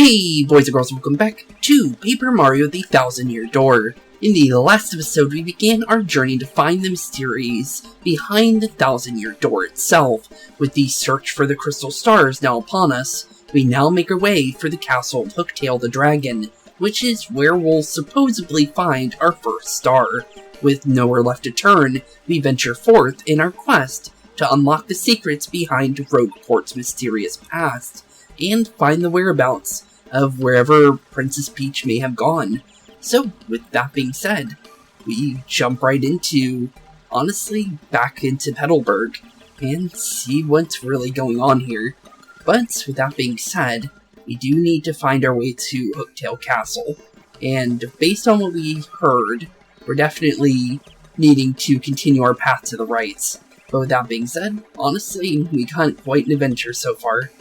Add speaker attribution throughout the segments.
Speaker 1: Hey boys and girls, welcome back to Paper Mario the 1000-Year Door. In the last episode, we began our journey to find the mysteries behind the 1000-Year Door itself. With the search for the crystal stars now upon us, we now make our way for the castle of Hooktail the Dragon, which is where we'll supposedly find our first star. With nowhere left to turn, we venture forth in our quest to unlock the secrets behind Rogueport's mysterious past, and find the whereabouts of wherever Princess Peach may have gone. So, with that being said, we jump right into, honestly, back into Petalburg, and see what's really going on here. But, with that being said, we do need to find our way to Hooktail Castle, and based on what we heard, we're definitely needing to continue our path to the right. But with that being said, honestly, we got quite an adventure so far.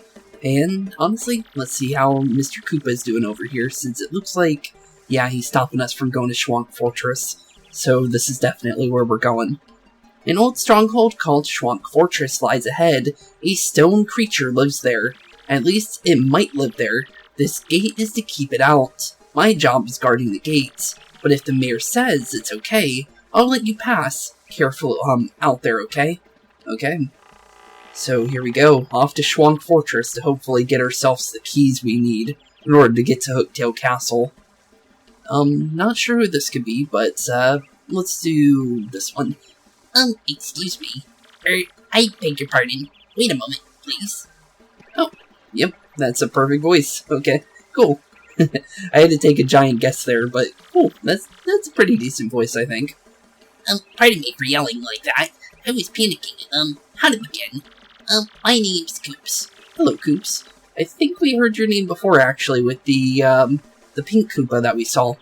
Speaker 1: And, honestly, let's see how Mr. Koopa is doing over here, since it looks like, yeah, he's stopping us from going to Schwank Fortress. So this is definitely where we're going. An old stronghold called Schwank Fortress lies ahead. A stone creature lives there. At least, it might live there. This gate is to keep it out. My job is guarding the gates. But if the mayor says it's okay, I'll let you pass. Careful, out there, okay? Okay. So here we go, off to Schwank Fortress to hopefully get ourselves the keys we need in order to get to Hooktail Castle. Not sure who this could be, but, let's do this one.
Speaker 2: Excuse me. I beg your pardon. Wait a moment, please.
Speaker 1: Oh, yep, that's a perfect voice. Okay, cool. I had to take a giant guess there, but cool, that's a pretty decent voice, I think.
Speaker 2: Pardon me for yelling like that. I was panicking. How to begin? My name's Coops.
Speaker 1: Hello, Coops. I think we heard your name before, actually, with the pink Koopa that we saw.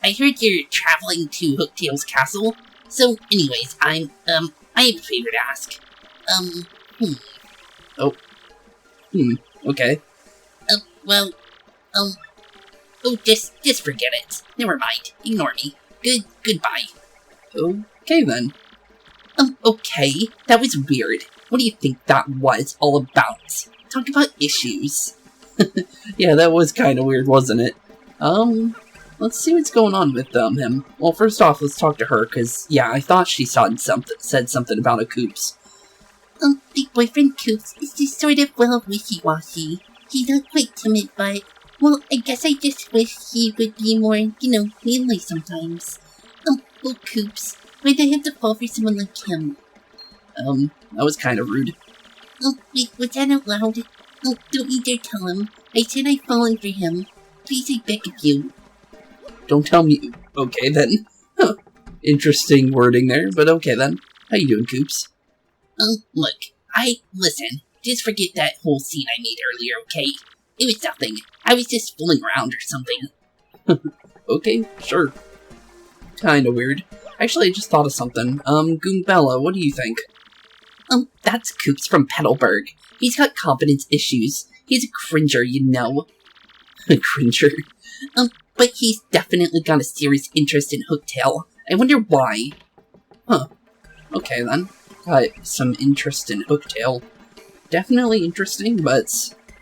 Speaker 2: I heard you're traveling to Hooktail's castle. So, anyways, I have a favor to ask.
Speaker 1: Okay.
Speaker 2: Just forget it. Never mind. Ignore me. Goodbye.
Speaker 1: Okay, then.
Speaker 2: Okay, that was weird. What do you think that was all about? Talk about issues.
Speaker 1: Yeah, that was kind of weird, wasn't it? Let's see what's going on with, him. Well, first off, let's talk to her, because, yeah, I thought she said something about a Koops.
Speaker 2: Big boyfriend Coops is just sort of, wishy-washy. He's not quite timid, but, well, I guess I just wish he would be more, manly sometimes. Coops, why'd I have to fall for someone like him?
Speaker 1: That was kind of rude.
Speaker 2: Wait, was that out loud? Don't you dare tell him. I said I'd fallen for him. Please, I beg of you.
Speaker 1: Don't tell me. Okay, then. Huh. Interesting wording there, but okay, then. How you doing, Coops?
Speaker 2: Look, listen, just forget that whole scene I made earlier, okay? It was nothing. I was just fooling around or something.
Speaker 1: Okay, sure. Kinda weird. Actually, I just thought of something. Goombella, what do you think?
Speaker 2: That's Coops from Petalburg. He's got confidence issues. He's a cringer, you know.
Speaker 1: A cringer?
Speaker 2: But he's definitely got a serious interest in Hooktail. I wonder why.
Speaker 1: Huh. Okay, then. Got some interest in Hooktail. Definitely interesting, but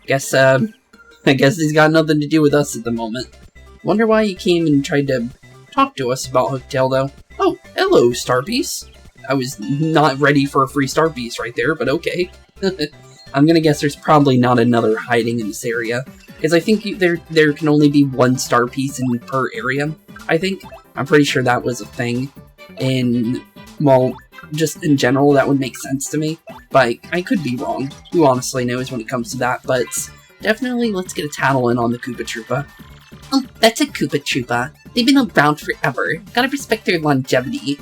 Speaker 1: I guess he's got nothing to do with us at the moment. Wonder why he came and tried to talk to us about Hooktail, though. Oh, hello, Star Piece. I was not ready for a free Star Piece right there, but okay. I'm gonna guess there's probably not another hiding in this area, because I think there can only be one Star Piece in per area, I think. I'm pretty sure that was a thing. And, well, just in general, that would make sense to me. But I could be wrong. Who honestly knows when it comes to that, but definitely let's get a tattle in on the Koopa Troopa.
Speaker 2: That's a Koopa Troopa. They've been around forever. Gotta respect their longevity.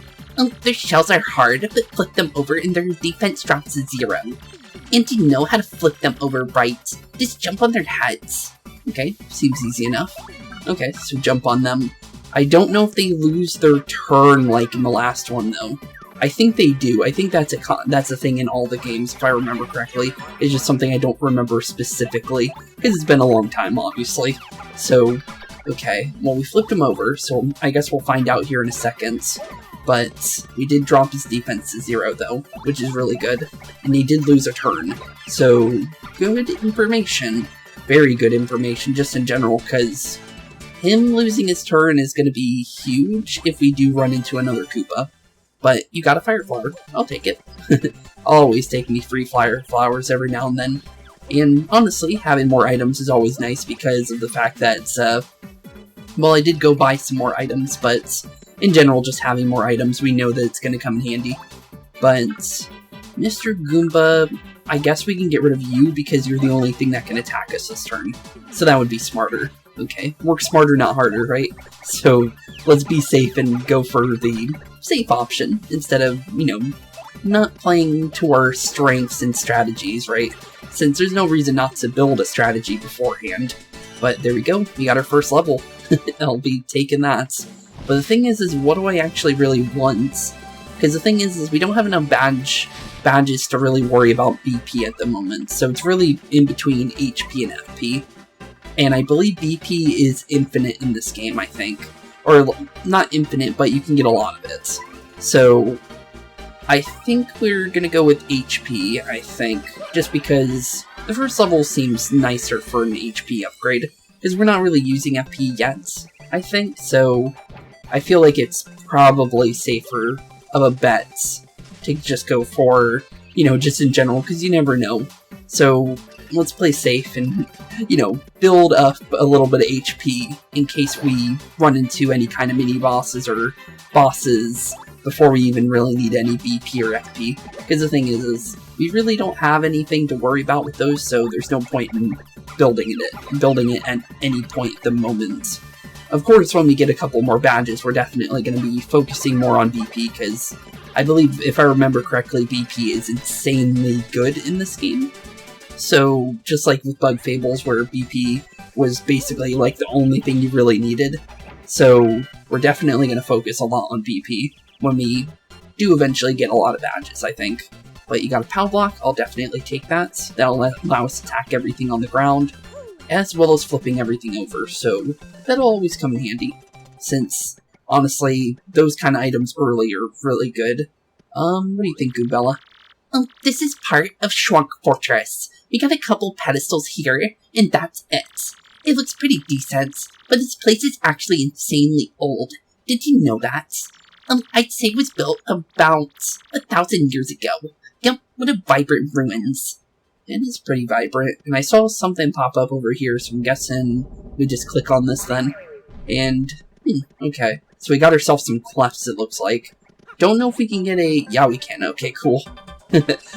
Speaker 2: Their shells are hard, but flip them over and their defense drops to 0. And you know how to flip them over right. Just jump on their heads.
Speaker 1: Okay, seems easy enough. Okay, so jump on them. I don't know if they lose their turn like in the last one, though. I think they do. I think that's a thing in all the games, if I remember correctly. It's just something I don't remember specifically, because it's been a long time, obviously. So, okay, well, we flipped him over, so I guess we'll find out here in a second. But we did drop his defense to 0, though, which is really good. And he did lose a turn, so good information. very good information just in general, because him losing his turn is going to be huge if we do run into another Koopa. But you got a Fire Flower. I'll take it. I'll always take me free Fire Flowers every now and then. And honestly, having more items is always nice because of the fact that, well, I did go buy some more items, but in general, just having more items, we know that it's going to come in handy. But Mr. Goomba, I guess we can get rid of you because you're the only thing that can attack us this turn. So that would be smarter. Okay, work smarter, not harder, right? So let's be safe and go for the safe option instead of, you know, not playing to our strengths and strategies, right? Since there's no reason not to build a strategy beforehand. But there we go, we got our first level. I'll be taking that. But the thing is what do I actually really want? Because the thing is we don't have enough badges to really worry about BP at the moment. So it's really in between HP and FP. And I believe BP is infinite in this game, I think. Or, not infinite, but you can get a lot of it. So, I think we're gonna go with HP, I think. Just because the first level seems nicer for an HP upgrade. Because we're not really using FP yet, I think. So, I feel like it's probably safer of a bet to just go for, you know, just in general, because you never know. So, let's play safe and, you know, build up a little bit of HP in case we run into any kind of mini-bosses or bosses before we even really need any BP or FP. Because the thing is we really don't have anything to worry about with those, so there's no point in building it at any point at the moment. Of course, when we get a couple more badges, we're definitely going to be focusing more on BP, because I believe, if I remember correctly, BP is insanely good in this game. So, just like with Bug Fables, where BP was basically like the only thing you really needed. So, we're definitely going to focus a lot on BP when we do eventually get a lot of badges, I think. But you got a POW block, I'll definitely take that. That'll allow us to attack everything on the ground, as well as flipping everything over, so that'll always come in handy. Since, honestly, those kind of items early are really good. What do you think, Goombella?
Speaker 2: Oh, this is part of Shrunk Fortress. We got a couple pedestals here, and that's it. It looks pretty decent, but this place is actually insanely old. Did you know that? I'd say it was built about 1,000 years ago. Yep, what a vibrant ruins.
Speaker 1: It is pretty vibrant, and I saw something pop up over here, so I'm guessing we just click on this then. And, okay. So we got ourselves some clefts, it looks like. Don't know if we can get a... Yeah, we can. Okay, cool.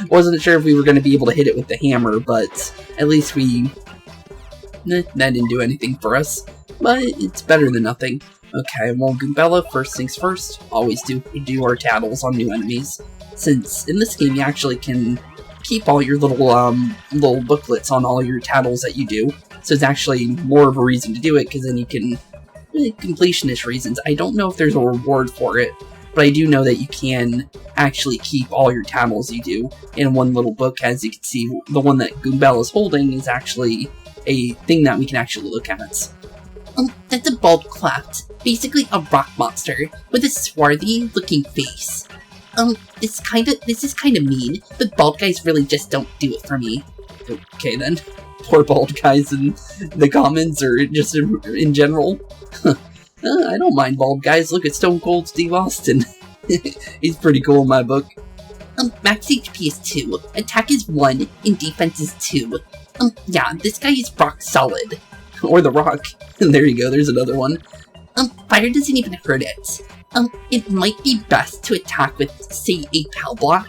Speaker 1: Wasn't sure if we were going to be able to hit it with the hammer, but at least we... that didn't do anything for us. But it's better than nothing. Okay, well, Goombella, first things first, always do our tattles on new enemies. Since in this game you actually can keep all your little booklets on all your tattles that you do. So it's actually more of a reason to do it, because then you can... completionist reasons. I don't know if there's a reward for it, but I do know that you can actually keep all your tattles you do in one little book. As you can see, the one that Goombella is holding is actually a thing that we can actually look at.
Speaker 2: That's a bald cleft. Basically a rock monster with a swarthy looking face. This is kinda mean, but bald guys really just don't do it for me.
Speaker 1: Okay then. Poor bald guys in the comments, or just in general. I don't mind bald guys. Look at Stone Cold Steve Austin. He's pretty cool in my book.
Speaker 2: Max HP is 2, attack is 1, and defense is 2. Yeah, this guy is rock solid.
Speaker 1: Or the Rock. There you go, there's another one.
Speaker 2: Fire doesn't even hurt it. It might be best to attack with, say, a POW block.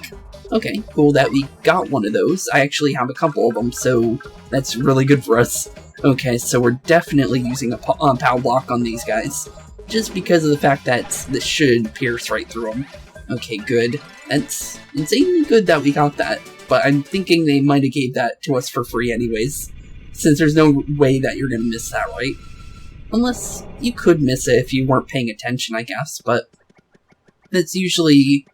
Speaker 1: Okay, cool that we got one of those. I actually have a couple of them, so that's really good for us. Okay, so we're definitely using a POW block on these guys, just because of the fact that this should pierce right through them. Okay, good. That's insanely good that we got that, but I'm thinking they might have gave that to us for free anyways, since there's no way that you're gonna miss that, right? Unless you could miss it if you weren't paying attention, I guess, but that usually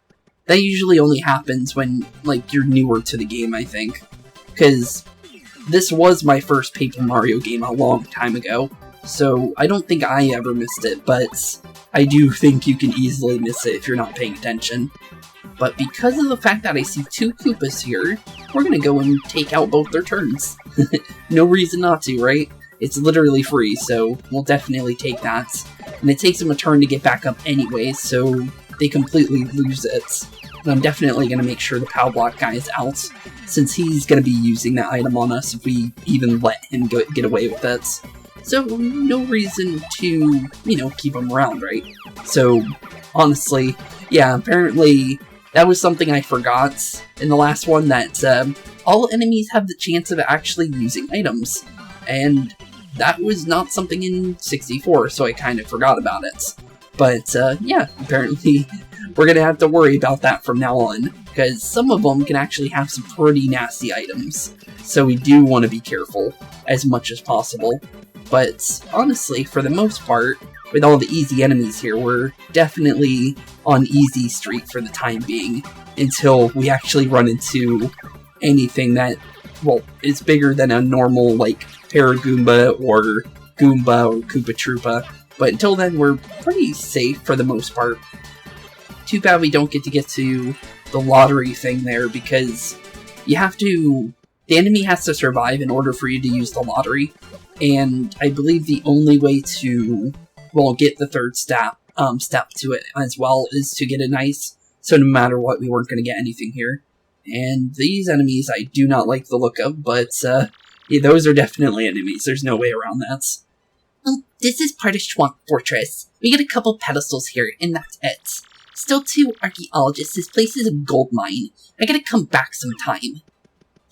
Speaker 1: only happens when, like, you're newer to the game, I think. Because this was my first Paper Mario game a long time ago, so I don't think I ever missed it, but I do think you can easily miss it if you're not paying attention. But because of the fact that I see 2 Koopas here, we're gonna go and take out both their turns. No reason not to, right? It's literally free, so we'll definitely take that. And it takes them a turn to get back up anyway, so they completely lose it. And I'm definitely gonna make sure the Pow Block guy is out, since he's gonna be using that item on us if we even let him get away with it. So, no reason to, you know, keep him around, right? So, honestly, yeah, apparently that was something I forgot in the last one, that all enemies have the chance of actually using items. And that was not something in 64, so I kind of forgot about it. But, yeah, apparently we're gonna have to worry about that from now on, because some of them can actually have some pretty nasty items. So we do want to be careful as much as possible. But honestly, for the most part, with all the easy enemies here, we're definitely on easy street for the time being, until we actually run into anything that, well, is bigger than a normal, like, Paragoomba or Goomba or Koopa Troopa. But until then, we're pretty safe for the most part. Too bad we don't get to the lottery thing there, because you have to... the enemy has to survive in order for you to use the lottery, and I believe the only way to, well, get the third step to it as well is to get a nice, so no matter what, we weren't going to get anything here. And these enemies I do not like the look of, but yeah, those are definitely enemies, there's no way around that.
Speaker 2: This is part of Swamp Fortress. We get a couple pedestals here, and that's it. Still 2 archaeologists, this place is a gold mine. I gotta come back sometime.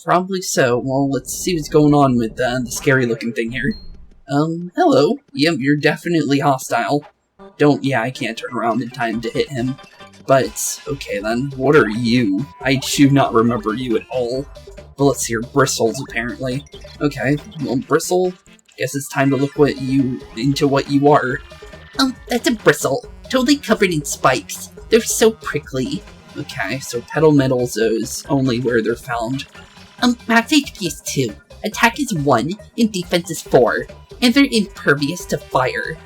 Speaker 1: Probably so. Well, let's see what's going on with the scary looking thing here. Hello. Yep, you're definitely hostile. Yeah, I can't turn around in time to hit him. But, okay then, what are you? I do not remember you at all. But let's see here, bristles apparently. Okay, well, bristle, guess it's time to look into what you are.
Speaker 2: That's a bristle. Totally covered in spikes. They're so prickly.
Speaker 1: Okay, so petal metals is only where they're found.
Speaker 2: Max HP is 2, attack is 1, and defense is 4, and they're impervious to fire.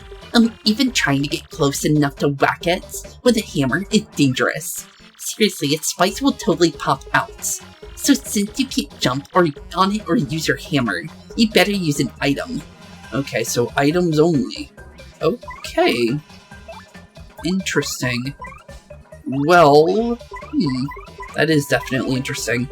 Speaker 2: Even trying to get close enough to whack it with a hammer is dangerous. Seriously, its spikes will totally pop out. So since you can't jump or on it or use your hammer, you better use an item.
Speaker 1: Okay, so items only. Okay. Interesting. Well, that is definitely interesting.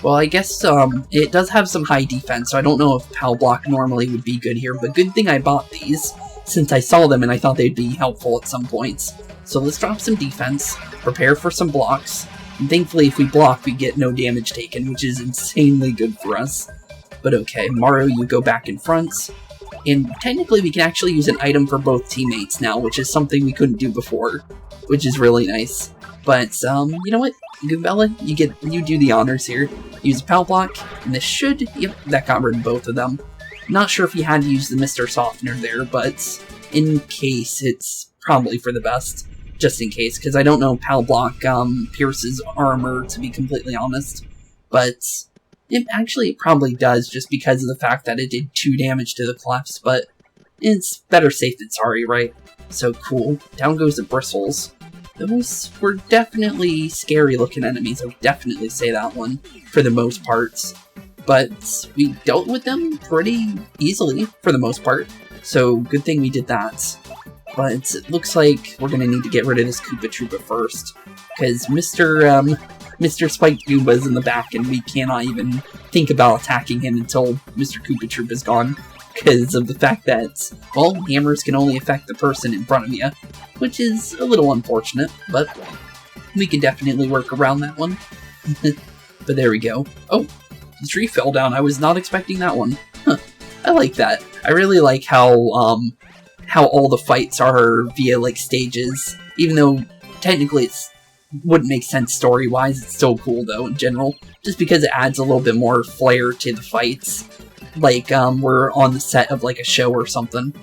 Speaker 1: Well, I guess it does have some high defense, so I don't know if Pow Block normally would be good here, but good thing I bought these, since I saw them and I thought they'd be helpful at some points. So let's drop some defense, prepare for some blocks, and thankfully if we block we get no damage taken, which is insanely good for us. But okay, Mario, you go back in front, and technically we can actually use an item for both teammates now, which is something we couldn't do before, which is really nice. But, you know what, Goombella, you do the honors here. Use a Pow Block, and this should, yep, that got rid of both of them. Not sure if you had to use the Mr. Softener there, but in case, it's probably for the best. Just in case, because I don't know if Pow Block pierces armor, to be completely honest. But it probably does, just because of the fact that it did 2 damage to the clefts, but it's better safe than sorry, right? So cool. Down goes the bristles. Those were definitely scary-looking enemies, I would definitely say that one, for the most part. But we dealt with them pretty easily, for the most part, so good thing we did that. But it looks like we're gonna need to get rid of this Koopa Troopa first, because Mr. Spike Goomba's in the back, and we cannot even think about attacking him until Mr. Koopa Troopa's gone, because of the fact that, well, hammers can only affect the person in front of you, which is a little unfortunate, but we can definitely work around that one. But there we go. Oh, the tree fell down. I was not expecting that one. Huh. I like that. I really like how all the fights are via, like, stages, even though technically it wouldn't make sense story-wise. It's still cool, though, in general, just because it adds a little bit more flair to the fights. Like, we're on the set of, like, a show or something.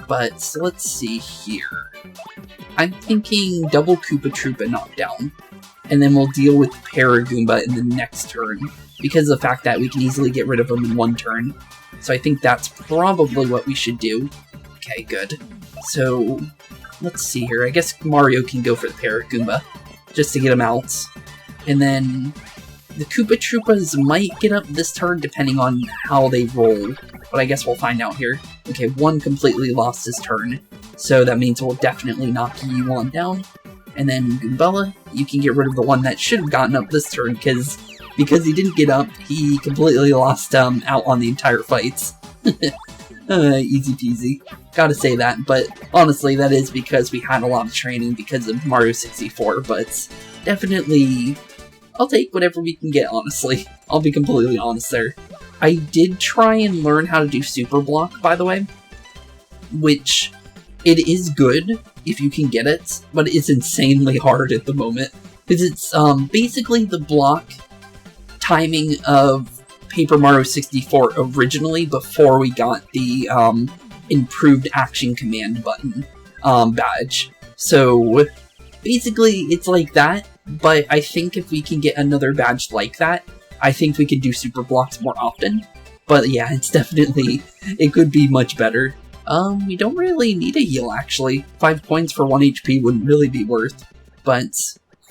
Speaker 1: But, let's see here. I'm thinking double Koopa Troopa knockdown. And then we'll deal with Paragoomba in the next turn, because of the fact that we can easily get rid of them in one turn. So I think that's probably what we should do. Okay, good. So, let's see here. I guess Mario can go for the Paragoomba. just to get them out. And then the Koopa Troopas might get up this turn depending on how they roll, but I guess we'll find out here. Okay, one completely lost his turn, so that means we'll definitely knock you on down. And then Goombella, you can get rid of the one that should have gotten up this turn, because he didn't get up, he completely lost out on the entire fights. Easy peasy. Gotta say that, but honestly that is because we had a lot of training because of Mario 64, but definitely I'll take whatever we can get, honestly. I'll be completely honest there. I did try and learn how to do Super Block, by the way, which it is good if you can get it, but it's insanely hard at the moment, because it's basically the block timing of Paper Mario 64 originally before we got the improved action command button badge. So basically it's like that, but I think if we can get another badge like that, I think we could do super blocks more often. But yeah, it's definitely, it could be much better. We don't really need a heal actually. 5 points for 1 HP wouldn't really be worth, but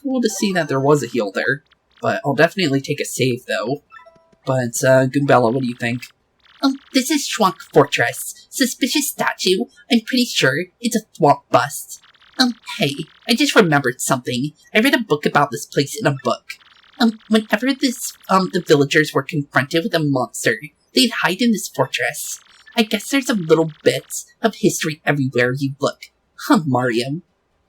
Speaker 1: cool to see that there was a heal there. But I'll definitely take a save though. But, Goombella, what do you think?
Speaker 2: This is Schwank Fortress. Suspicious statue. I'm pretty sure it's a thwomp bust. Hey, I just remembered something. I read a book about this place in a book. Whenever the villagers were confronted with a monster, they'd hide in this fortress. I guess there's a little bit of history everywhere you look. Huh, Mario?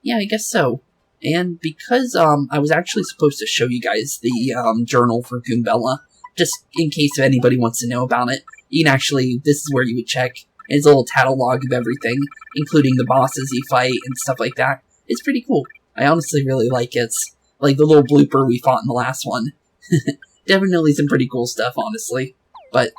Speaker 1: Yeah, I guess so. And because, I was actually supposed to show you guys the, journal for Goombella, just in case anybody wants to know about it, you can actually, this is where you would check. It's a little catalog of everything, including the bosses you fight and stuff like that. It's pretty cool. I honestly really like it. Like the little blooper we fought in the last one. Definitely some pretty cool stuff, honestly. But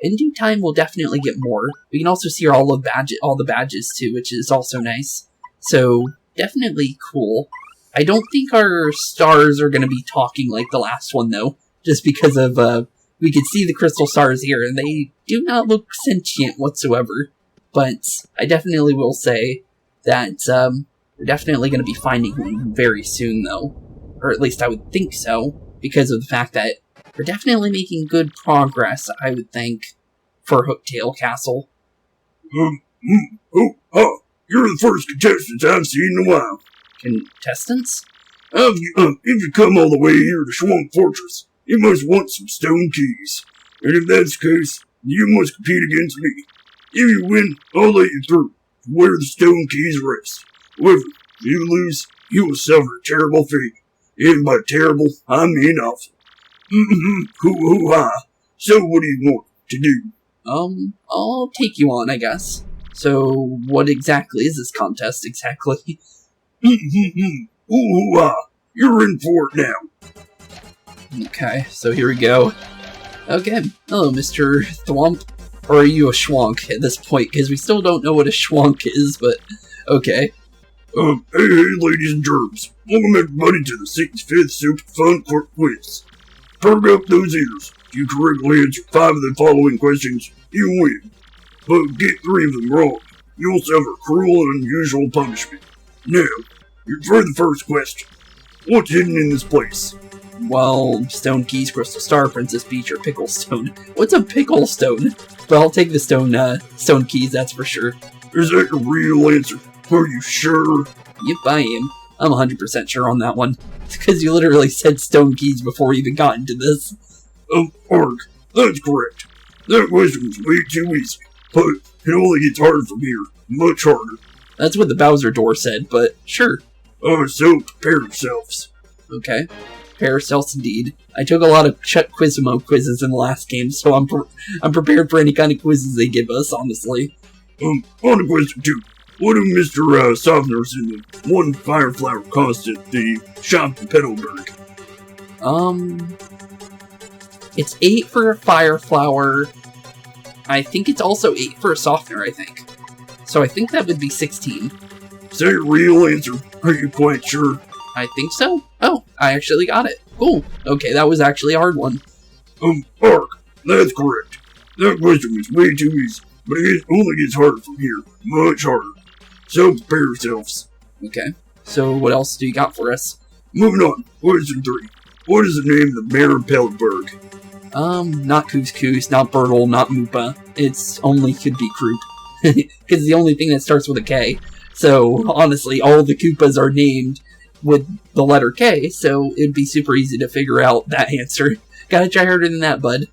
Speaker 1: in due time, we'll definitely get more. We can also see all the badges too, which is also nice. So definitely cool. I don't think our stars are going to be talking like the last one, though. Just because of, we can see the crystal stars here, and they do not look sentient whatsoever. But I definitely will say that, we're definitely going to be finding one very soon, though. Or at least I would think so, because of the fact that we're definitely making good progress, I would think, for Hooktail Castle.
Speaker 3: You're the first contestants I've seen in a while.
Speaker 1: Contestants?
Speaker 3: If you come all the way here to Schwank Fortress, you must want some stone keys. And if that's the case, you must compete against me. If you win, I'll let you through to where the stone keys rest. However, if you lose, you will suffer a terrible fate. And by terrible, I mean awful. Hoo-hoo-ha. So what do you want to do?
Speaker 1: I'll take you on, I guess. So, what exactly is this contest, exactly?
Speaker 3: Hoo-hoo-ha. You're in for it now.
Speaker 1: Okay, so here we go. Okay, hello, Mr. Thwomp. Or are you a Schwank at this point? Because we still don't know what a Schwank is, but okay.
Speaker 3: Hey, ladies and germs. Welcome everybody to the 65th Super Fun Court Quiz. Perk up those ears. If you correctly answer 5 of the following questions, you win. But get 3 of them wrong. You'll suffer cruel and unusual punishment. Now, for the first question. What's hidden in this place?
Speaker 1: Well, Stone Keys, Crystal Star, Princess Peach, or Pickle Stone. What's a Pickle Stone? But I'll take the Stone Keys, that's for sure.
Speaker 3: Is that your real answer? Are you sure?
Speaker 1: Yep, I am. I'm 100% sure on that one. Because you literally said Stone Keys before we even got into this.
Speaker 3: Ark, that's correct. That question was way too easy. But it only gets harder from here. Much harder.
Speaker 1: That's what the Bowser door said, but sure.
Speaker 3: So prepare yourselves.
Speaker 1: Okay. Prepare yourselves indeed. I took a lot of Chuck Quizmo quizzes in the last game, so I'm prepared for any kind of quizzes they give us, honestly.
Speaker 3: On to question 2. What do Mr. Sofner's in the one Fireflower cost at the shop in Petalburg?
Speaker 1: It's 8 for a Fireflower. I think it's also 8 for a Softener, I think. So I think that would be 16.
Speaker 3: Is that your real answer? Are you quite sure?
Speaker 1: I think so. Oh, I actually got it. Cool. Okay, that was actually a hard one.
Speaker 3: Ark, that's correct. That question was way too easy, but it only gets harder from here. Much harder. So prepare yourselves.
Speaker 1: Okay. So what else do you got for us?
Speaker 3: moving on. Question 3. What is the name of the mayor of Pellenberg?
Speaker 1: Not Couscous, not Bertle, not Moopa. It's only could be Kroop. Because the only thing that starts with a K. So, honestly, all the Koopas are named with the letter K, so it'd be super easy to figure out that answer. Gotta try harder than that, bud.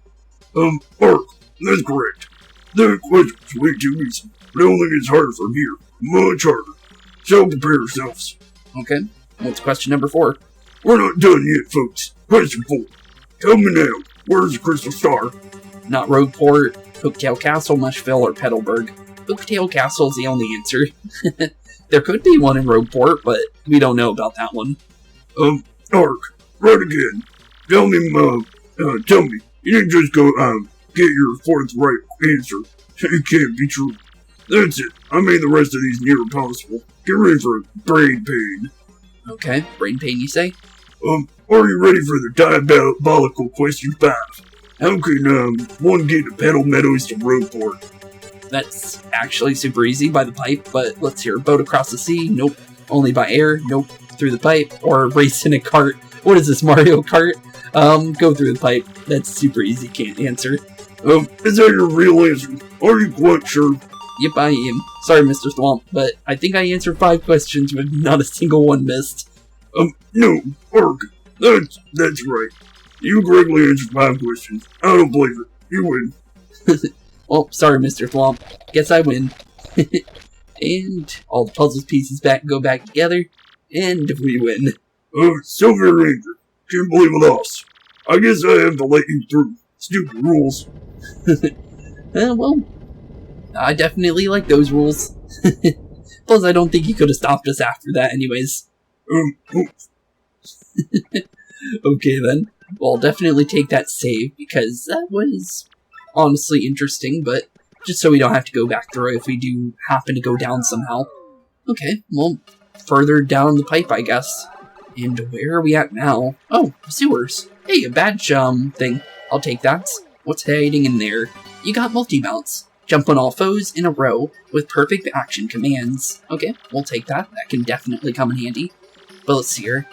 Speaker 3: Ark, that's correct. That question's way too easy, but I don't think it's harder from here. Much harder. So prepare yourselves.
Speaker 1: Okay, what's question number 4?
Speaker 3: We're not done yet, folks. Question 4. Tell me now, where's the Crystal Star?
Speaker 1: Not Rogueport, Hooktail Castle, Mushville, or Petalburg. Hooktail Castle is the only answer. There could be one in Rogueport, but we don't know about that one.
Speaker 3: Ark, right again. Tell me, you didn't just go, get your 4th right answer. It can't be true. That's it. I made the rest of these near impossible. Get ready for brain pain.
Speaker 1: Okay, brain pain you say?
Speaker 3: Are you ready for the diabolical question 5? How can, one get to Petal Meadows to Rogueport?
Speaker 1: That's actually super easy by the pipe, but let's hear. Boat across the sea? Nope. Only by air? Nope. Through the pipe? Or race in a cart? What is this, Mario Kart? Go through the pipe. That's super easy, can't answer.
Speaker 3: Is that your real answer? Are you quite sure?
Speaker 1: Yep, I am. Sorry, Mr. Thwomp, but I think I answered 5 questions with not a single one missed.
Speaker 3: No, Ark, that's right. You correctly answered 5 questions. I don't believe it. You win.
Speaker 1: Well, sorry, Mr. Thwomp. Guess I win. And all the puzzle pieces go back together, and we win.
Speaker 3: Silver Ranger. Can't believe I lost. I guess I have to let you through. Stupid rules.
Speaker 1: Well, I definitely like those rules. Plus, I don't think he could have stopped us after that anyways. Okay then. Well, I'll definitely take that save, because that was honestly interesting, but just so we don't have to go back through if we do happen to go down somehow. Okay, well, further down the pipe, I guess. And where are we at now? Oh, sewers. Hey, a badge, thing. I'll take that. What's hiding in there? You got multi-mounts. Jump on all foes in a row with perfect action commands. Okay, we'll take that. That can definitely come in handy. But let's see here.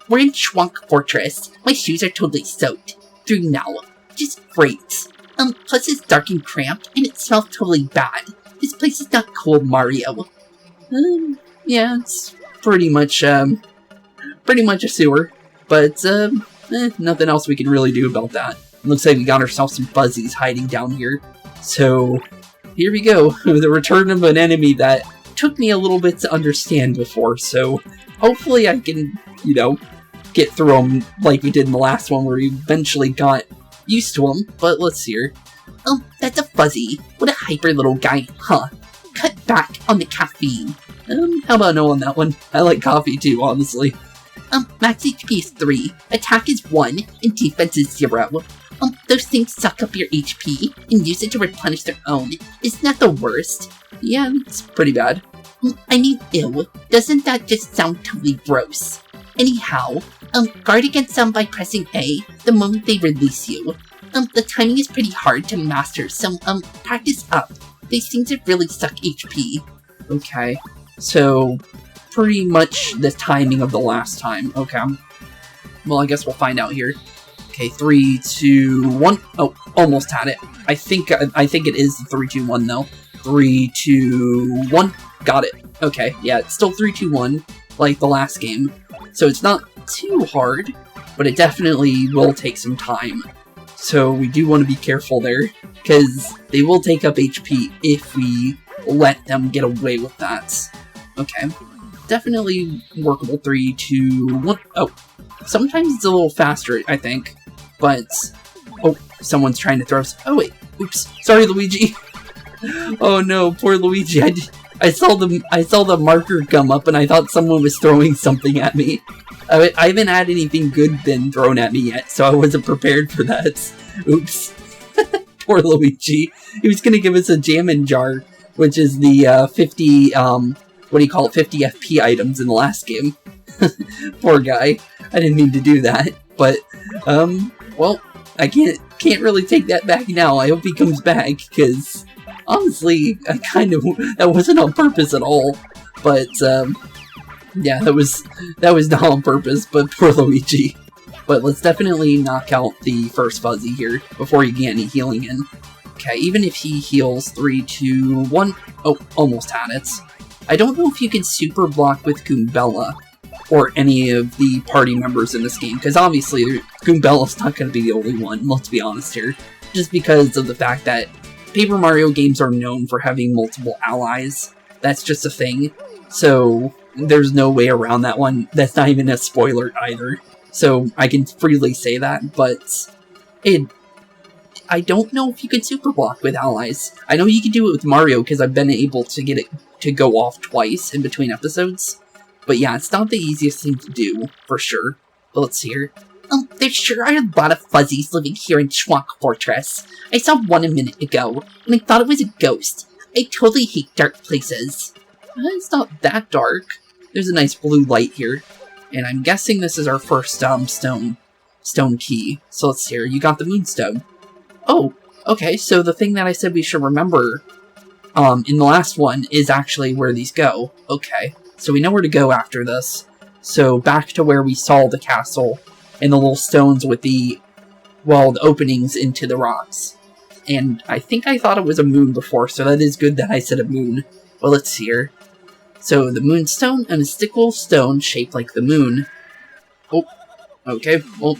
Speaker 2: We're in Schwank Fortress. My shoes are totally soaked. Through now. Just great. Plus it's dark and cramped, and it smells totally bad. This place is not cool, Mario.
Speaker 1: Yeah, it's pretty much a sewer. But, nothing else we can really do about that. Looks like we got ourselves some fuzzies hiding down here. So, here we go. The return of an enemy that took me a little bit to understand before, so hopefully I can, get through them like we did in the last one where we eventually got used to them, but let's see here.
Speaker 2: Oh, that's a fuzzy. What a hyper little guy, huh? Cut back on the caffeine.
Speaker 1: How about no on that one? I like coffee too, honestly.
Speaker 2: Max HP is 3, attack is 1, and defense is 0. Those things suck up your HP and use it to replenish their own. Isn't that the worst?
Speaker 1: Yeah, it's pretty bad.
Speaker 2: I mean, ew. Doesn't that just sound totally gross? Anyhow, guard against them by pressing A the moment they release you. The timing is pretty hard to master, so, practice up. These things really suck HP.
Speaker 1: Okay, so pretty much the timing of the last time. Okay, well, I guess we'll find out here. Okay, 3, 2, 1. Oh, almost had it. I think it is 3, 2, 1 though. 3, 2, 1. Got it. Okay, yeah, it's still 3, 2, 1, like the last game. So it's not too hard, but it definitely will take some time. So we do want to be careful there, because they will take up HP if we let them get away with that. Okay, definitely workable. 3, 2, 1. Oh, sometimes it's a little faster, I think. But, oh, someone's trying to throw us. Oh wait, oops, sorry Luigi. Oh no, poor Luigi. I saw the marker come up and I thought someone was throwing something at me. I haven't had anything good been thrown at me yet, so I wasn't prepared for that. Oops. Poor Luigi. He was gonna give us a jammin' jar, which is the 50, 50 FP items in the last game. Poor guy. I didn't mean to do that, but, well, I can't really take that back now. I hope he comes back, because honestly, that wasn't on purpose at all. But, Yeah, that was not on purpose, but poor Luigi. But let's definitely knock out the first fuzzy here before you get any healing in. Okay, even if he heals 3, 2, 1... Oh, almost had it. I don't know if you can super block with Goombella or any of the party members in this game, because obviously Goombella's not going to be the only one, let's be honest here. Just because of the fact that Paper Mario games are known for having multiple allies. That's just a thing. So there's no way around that one. That's not even a spoiler either. So I can freely say that, but I don't know if you can super block with allies. I know you can do it with Mario because I've been able to get it to go off twice in between episodes. But yeah, it's not the easiest thing to do, for sure. But let's see here.
Speaker 2: There sure are a lot of fuzzies living here in Schwank Fortress. I saw one a minute ago, and I thought it was a ghost. I totally hate dark places.
Speaker 1: It's not that dark. There's a nice blue light here. And I'm guessing this is our first stone key. So let's see here. You got the moonstone. Oh, okay, so the thing that I said we should remember in the last one is actually where these go. Okay, so we know where to go after this. So back to where we saw the castle and the little stones with the openings into the rocks. And I think I thought it was a moon before, so that is good that I said a moon. Well, let's see here. So the moonstone, a mystical stone shaped like the moon. Oh, okay, well,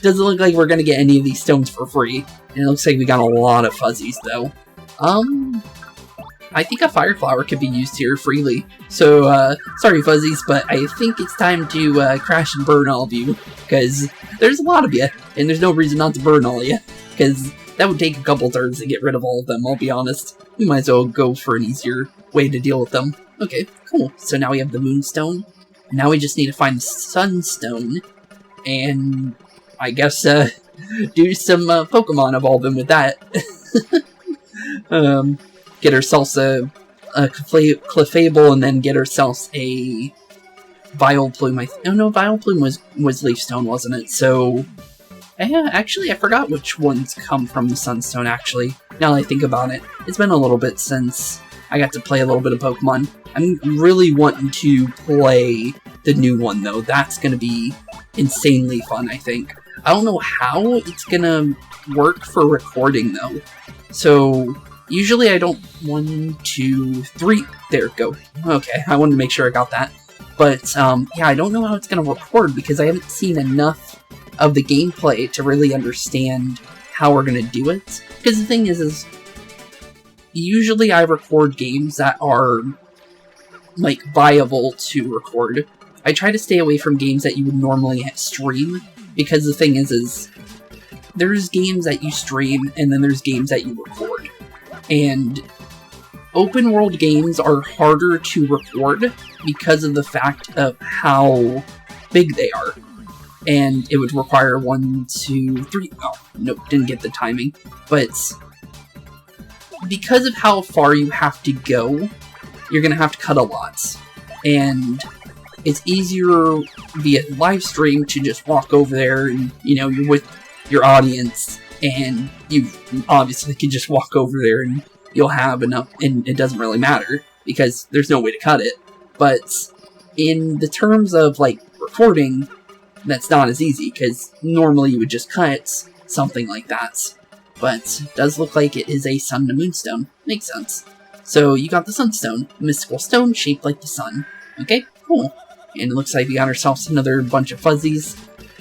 Speaker 1: doesn't look like we're gonna get any of these stones for free. And it looks like we got a lot of fuzzies, though. I think a fire flower could be used here freely. So, sorry fuzzies, but I think it's time to crash and burn all of you. Because there's a lot of you, and there's no reason not to burn all of you. Because that would take a couple turns to get rid of all of them, I'll be honest. We might as well go for an easier way to deal with them. Okay, cool. So now we have the moonstone. Now we just need to find the sunstone. And I guess, do some Pokemon evolving with that. Get ourselves a Clefable, and then get ourselves a Vileplume. Oh no, Vileplume was Leafstone, wasn't it? So, actually, I forgot which ones come from the Sunstone, actually. Now that I think about it. It's been a little bit since I got to play a little bit of Pokemon. I'm really wanting to play the new one, though. That's going to be insanely fun, I think. I don't know how it's going to work for recording, though. So, usually I don't... 1, 2, 3... There, go. Okay, I wanted to make sure I got that. But, yeah, I don't know how it's going to record, because I haven't seen enough of the gameplay to really understand how we're going to do it. Because the thing is usually I record games that are, like, viable to record. I try to stay away from games that you would normally stream, because the thing is there's games that you stream, and then there's games that you record. And open world games are harder to record because of the fact of how big they are. And it would require 1, 2, 3... Oh, nope, didn't get the timing. But because of how far you have to go, you're going to have to cut a lot. And it's easier via live stream to just walk over there and, you know, you're with your audience, and you obviously can just walk over there and you'll have enough, and it doesn't really matter, because there's no way to cut it. But in the terms of, like, recording, that's not as easy, because normally you would just cut something like that. But it does look like it is a sun to moonstone. Makes sense. So you got the sunstone, a mystical stone shaped like the sun. Okay, cool. And it looks like we got ourselves another bunch of fuzzies.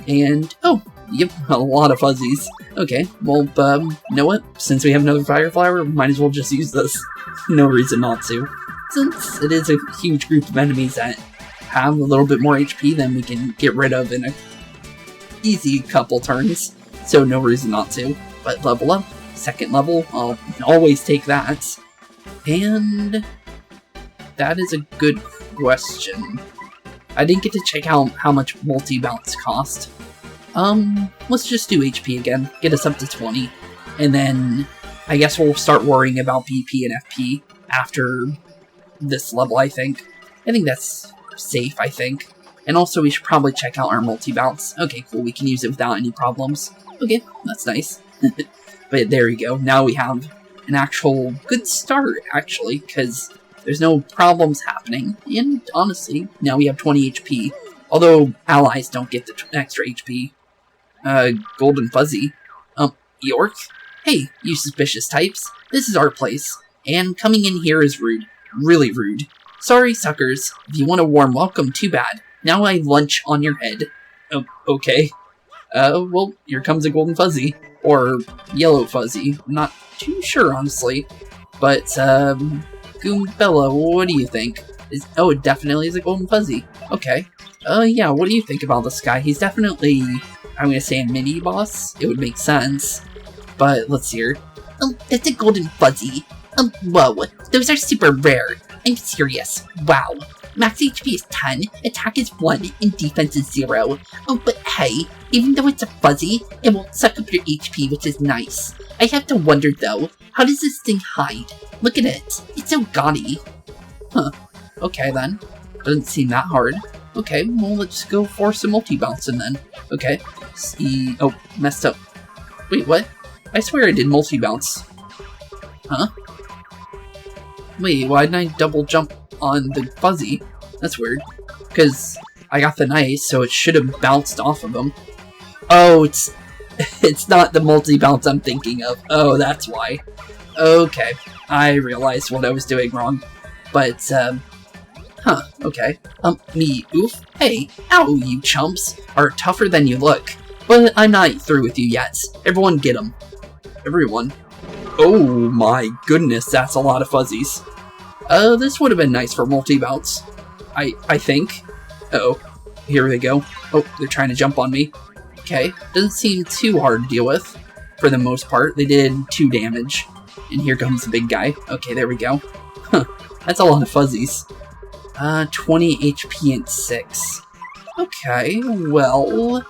Speaker 1: And, oh, yep, a lot of fuzzies. Okay, well, you know what? Since we have another fire flower, might as well just use this. No reason not to. Since it is a huge group of enemies that have a little bit more HP than we can get rid of in a easy couple turns. So no reason not to. But level up, second level, I'll always take that. And that is a good question. I didn't get to check out how much multi-bounce cost. Let's just do HP again, get us up to 20, and then I guess we'll start worrying about BP and FP after this level, I think. I think that's safe, I think. And also we should probably check out our multi-bounce. Okay, cool, we can use it without any problems. Okay, that's nice. But there you go, now we have an actual good start, actually, because There's no problems happening, and honestly, now we have 20 HP. Although allies don't get the extra HP. Golden Fuzzy. York? Hey, you suspicious types. This is our place, and coming in here is rude. Really rude. Sorry, suckers. If you want a warm welcome, too bad. Now I lunch on your head. Oh, okay. Well, here comes a Golden Fuzzy. Or Yellow Fuzzy. I'm not too sure, honestly. But, Goombella, what do you think? Oh, it definitely is a Golden Fuzzy. Okay. Yeah, what do you think about this guy? He's definitely, I'm gonna say a mini-boss. It would make sense. But, let's see here.
Speaker 2: That's a Golden Fuzzy. Whoa, those are super rare. I'm serious. Wow. Max HP is 10, attack is 1, and defense is 0. Oh, but hey, even though it's a fuzzy, it won't suck up your HP, which is nice. I have to wonder though, how does this thing hide? Look at it. It's so gaudy.
Speaker 1: Huh. Okay then. Doesn't seem that hard. Okay, well let's go for some multi-bouncing then. Okay. See. Oh, messed up. Wait, what? I swear I did multi-bounce. Huh? Wait, why didn't I double jump on the fuzzy? That's weird. Because I got the nice, so it should have bounced off of him. Oh, it's not the multi-bounce I'm thinking of. Oh, that's why. Okay, I realized what I was doing wrong. But, huh, okay. Oof. Hey, ow, you chumps are tougher than you look. But I'm not through with you yet. Everyone get them. Everyone. Oh my goodness, that's a lot of fuzzies. This would have been nice for multi-bounce. I think. Uh-oh. Here they go. Oh, they're trying to jump on me. Okay. Doesn't seem too hard to deal with. For the most part. They did 2 damage. And here comes the big guy. Okay, there we go. Huh. That's a lot of fuzzies. 20 HP and 6. Okay, well...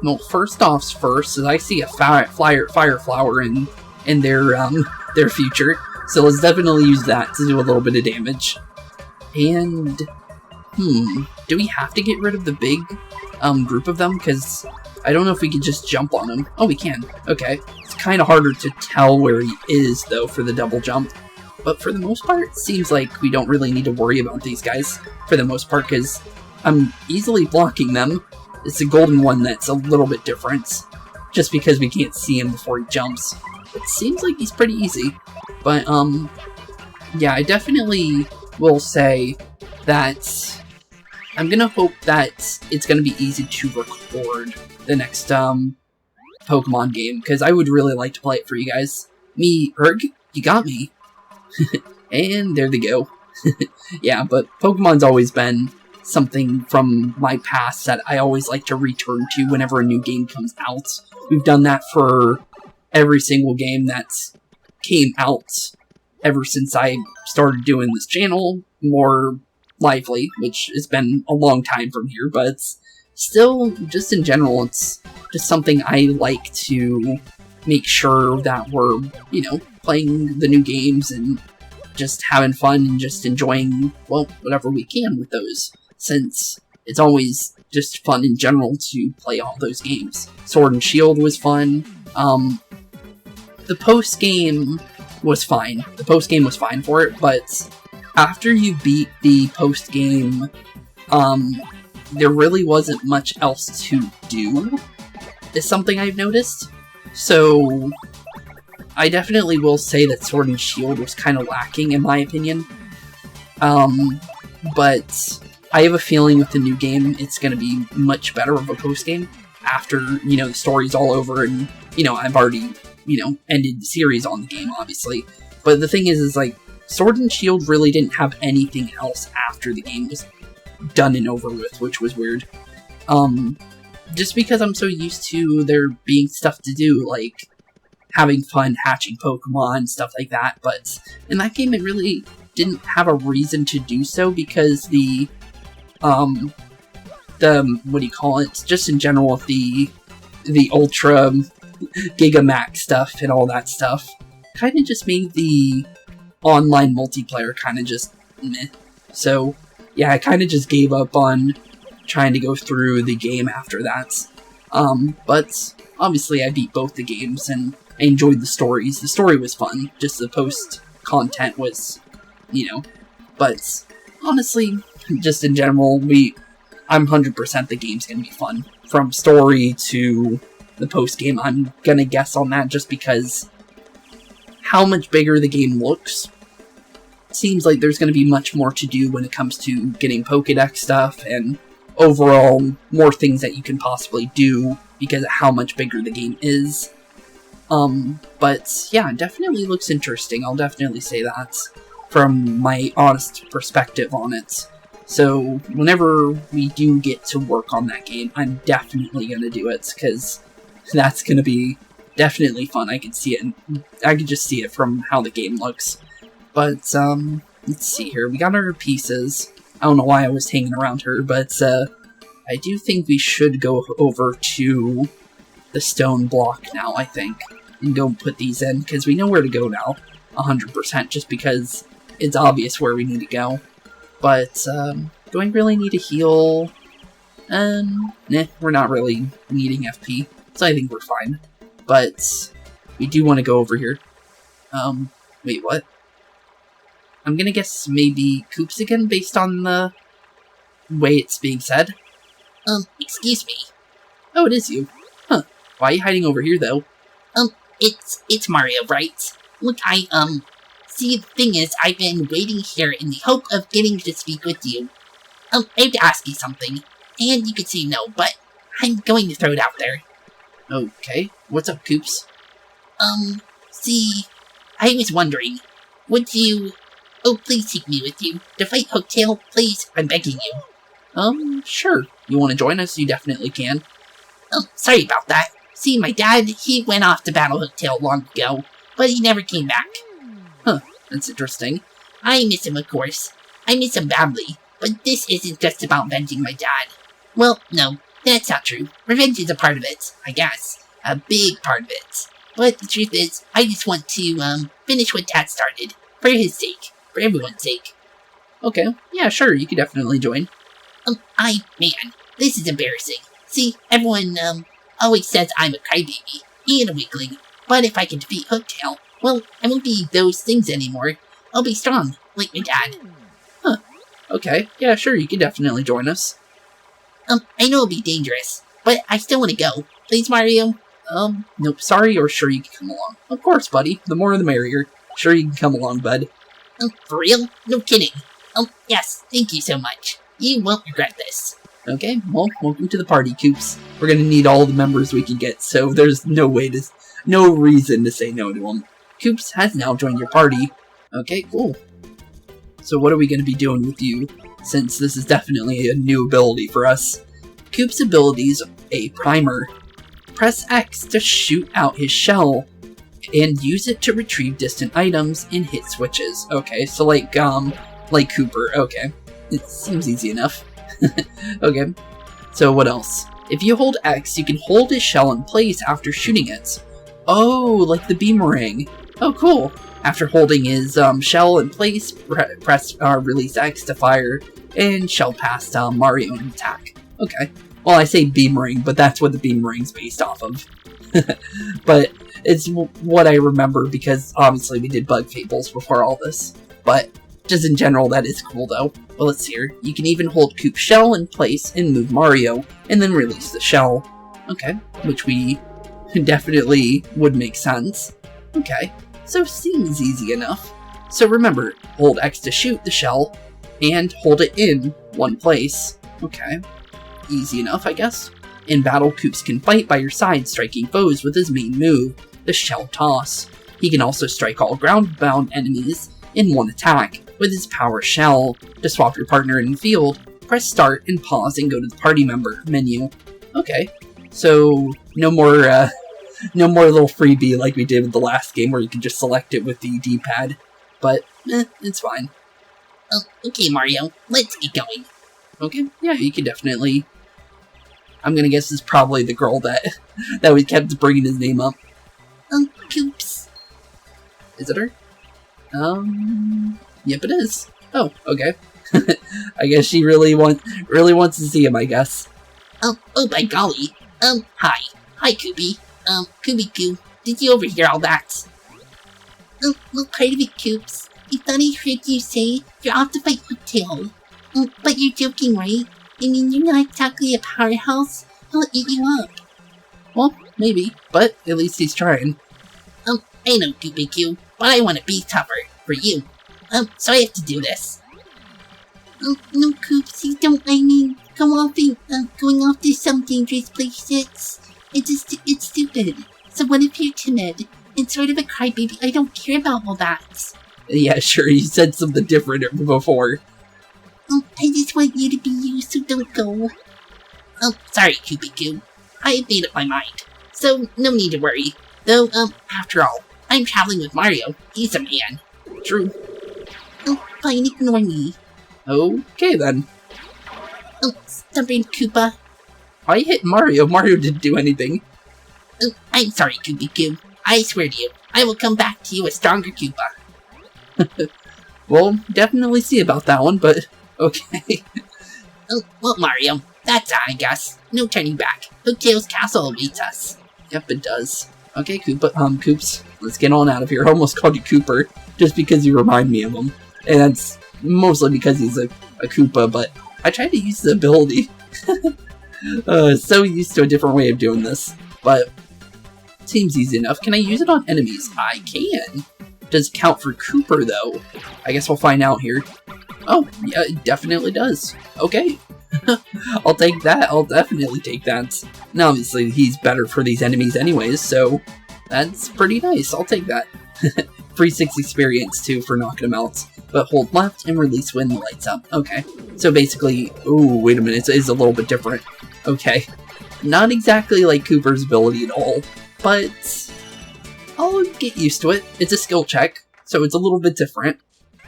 Speaker 1: Well, first off's first, is I see a fire flower in their future. So let's definitely use that to do a little bit of damage. And, do we have to get rid of the big, group of them? Because I don't know if we could just jump on them. Oh, we can. Okay. It's kind of harder to tell where he is, though, for the double jump. But for the most part, it seems like we don't really need to worry about these guys, for the most part, because I'm easily blocking them. It's the golden one that's a little bit different, just because we can't see him before he jumps. It seems like he's pretty easy. But, yeah, I definitely will say that I'm gonna hope that it's gonna be easy to record the next, Pokemon game, because I would really like to play it for you guys. Erg, you got me. And there they go. Yeah, but Pokemon's always been something from my past that I always like to return to whenever a new game comes out. We've done that for every single game that's came out ever since I started doing this channel more lively, which has been a long time from here, but it's still, just in general, it's just something I like to make sure that we're, you know, playing the new games and just having fun and just enjoying, well, whatever we can with those, since it's always just fun in general to play all those games. Sword and Shield was fun. The post-game was fine. The post-game was fine for it, but after you beat the post-game, there really wasn't much else to do, is something I've noticed. So I definitely will say that Sword and Shield was kind of lacking, in my opinion. But I have a feeling with the new game, it's going to be much better of a post-game after, you know, the story's all over and, you know, I've already, you know, ended the series on the game, obviously. But the thing is like, Sword and Shield really didn't have anything else after the game was done and over with, which was weird. Just because I'm so used to there being stuff to do, like having fun hatching Pokemon, stuff like that, but in that game it really didn't have a reason to do so because the what do you call it, just in general, the Ultra Gigamax stuff and all that stuff kind of just made the online multiplayer kind of just meh. So yeah, I kind of just gave up on trying to go through the game after that. But obviously I beat both the games and I enjoyed the stories. The story was fun, just the content was, you know. But honestly, just in general, I'm 100% the game's gonna be fun. From story to the post-game, I'm gonna guess on that just because how much bigger the game looks. Seems like there's gonna be much more to do when it comes to getting Pokédex stuff and overall more things that you can possibly do because of how much bigger the game is. But yeah, it definitely looks interesting. I'll definitely say that from my honest perspective on it. So whenever we do get to work on that game, I'm definitely going to do it because that's going to be definitely fun. I can see it, and I can just see it from how the game looks. But let's see here. We got our pieces. I don't know why I was hanging around her, but I do think we should go over to the stone block now, I think, and go put these in, because we know where to go now, 100%, just because it's obvious where we need to go. But, do I really need to heal? Nah, we're not really needing FP, so I think we're fine. But, we do want to go over here. Wait, what? I'm gonna guess maybe Coops again, based on the way it's being said.
Speaker 2: Excuse me.
Speaker 1: Oh, it is you. Huh. Why are you hiding over here, though?
Speaker 2: It's Mario, right? Look, see, the thing is, I've been waiting here in the hope of getting to speak with you. I have to ask you something, and you can say no, but I'm going to throw it out there.
Speaker 1: Okay. What's up, Coops?
Speaker 2: See, I was wondering, would you... Oh, please take me with you. To fight Hooktail, please, I'm begging you.
Speaker 1: Sure. You want to join us? You definitely can.
Speaker 2: Sorry about that. See, my dad, he went off to battle Hooktail long ago, but he never came back.
Speaker 1: Huh, that's interesting.
Speaker 2: I miss him, of course. I miss him badly, but this isn't just about avenging my dad. Well, no, that's not true. Revenge is a part of it, I guess. A big part of it. But the truth is, I just want to, finish what Dad started. For his sake. For everyone's sake.
Speaker 1: Okay, yeah, sure, you can definitely join.
Speaker 2: Man, this is embarrassing. See, everyone, always says I'm a crybaby and a weakling, but if I can defeat Hooktail, well, I won't be those things anymore. I'll be strong, like my dad.
Speaker 1: Huh. Okay, yeah, sure, you can definitely join us.
Speaker 2: I know it'll be dangerous, but I still want to go. Please, Mario?
Speaker 1: Nope, sorry, or sure you can come along. Of course, buddy, the more the merrier. Sure you can come along, bud.
Speaker 2: For real? No kidding. Yes, thank you so much. You won't regret this.
Speaker 1: Okay, well, welcome to the party, Coops. We're gonna need all the members we can get, so there's no reason to say no to them. Coops has now joined your party. Okay, cool. So what are we gonna be doing with you, since this is definitely a new ability for us? Coops' abilities, a primer. Press X to shoot out his shell, and use it to retrieve distant items and hit switches. Okay, so like Cooper, okay. It seems easy enough. Okay, so what else? If you hold X, you can hold his shell in place after shooting it. Oh, like the beamerang. Oh, cool. After holding his shell in place, press release X to fire, and shell past Mario and attack. Okay. Well, I say beamerang, but that's what the beamerang's based off of. But it's what I remember because obviously we did Bug Fables before all this. But just in general, that is cool though. Well, let's see here. You can even hold Coop's shell in place and move Mario, and then release the shell. Okay, which we definitely would make sense. Okay, so seems easy enough. So remember, hold X to shoot the shell, and hold it in one place. Okay, easy enough, I guess. In battle, Coops can fight by your side, striking foes with his main move, the shell toss. He can also strike all ground-bound enemies in one attack with his power shell. To swap your partner in the field, press start and pause and go to the party member menu. Okay, so no more little freebie like we did with the last game where you can just select it with the D-pad. But, it's fine.
Speaker 2: Okay, Mario, let's get going.
Speaker 1: Okay, yeah, you can definitely... I'm gonna guess this is probably the girl that we kept bringing his name up.
Speaker 2: Coops.
Speaker 1: Is it her? Yep, it is. Oh, okay. I guess she really wants to see him, I guess.
Speaker 2: Oh, by golly. Hi. Hi, Koopy. Koopy Koo, did you overhear all that? Oh, well, part of it, Coops. I thought I heard you say you're off to fight Hooktail. Oh, but you're joking, right? I mean, you're not exactly a powerhouse. He'll eat you up.
Speaker 1: Well, maybe, but at least he's trying.
Speaker 2: Oh, I know, Goopy, but I want to be tougher for you. So I have to do this. Oh, no, Coops, you don't. I mean, going off to some dangerous places. It's stupid. So what if you're timid and sort of a crybaby? I don't care about all that.
Speaker 1: Yeah, sure, you said something different before.
Speaker 2: Oh, I just want you to be you, so don't go. Oh, sorry, Goopy. I made up my mind. So, no need to worry. Though, after all, I'm traveling with Mario. He's a man.
Speaker 1: True.
Speaker 2: Oh, fine, ignore me.
Speaker 1: Okay, then.
Speaker 2: Oh, stubborn Koopa.
Speaker 1: I hit Mario. Mario didn't do anything.
Speaker 2: Oh, I'm sorry, Goopy. I swear to you, I will come back to you a stronger Koopa.
Speaker 1: Well, definitely see about that one, but okay.
Speaker 2: Oh, well, Mario, that's it, I guess. No turning back. Hooktail's castle awaits us.
Speaker 1: Yep, it does. Okay, Koops, let's get on out of here. I almost called you Cooper, just because you remind me of him. And that's mostly because he's a Koopa, but I tried to use the ability. So used to a different way of doing this, but it seems easy enough. Can I use it on enemies? I can. Does it count for Cooper, though? I guess we'll find out here. Oh, yeah, it definitely does. Okay. I'll take that. I'll definitely take that. Now, obviously, he's better for these enemies anyways, so that's pretty nice. I'll take that. Free 6 experience, too, for knocking him out. But hold left and release when the light's up. Okay. So basically... Ooh, wait a minute. It's a little bit different. Okay. Not exactly like Cooper's ability at all, but I'll get used to it. It's a skill check, so it's a little bit different.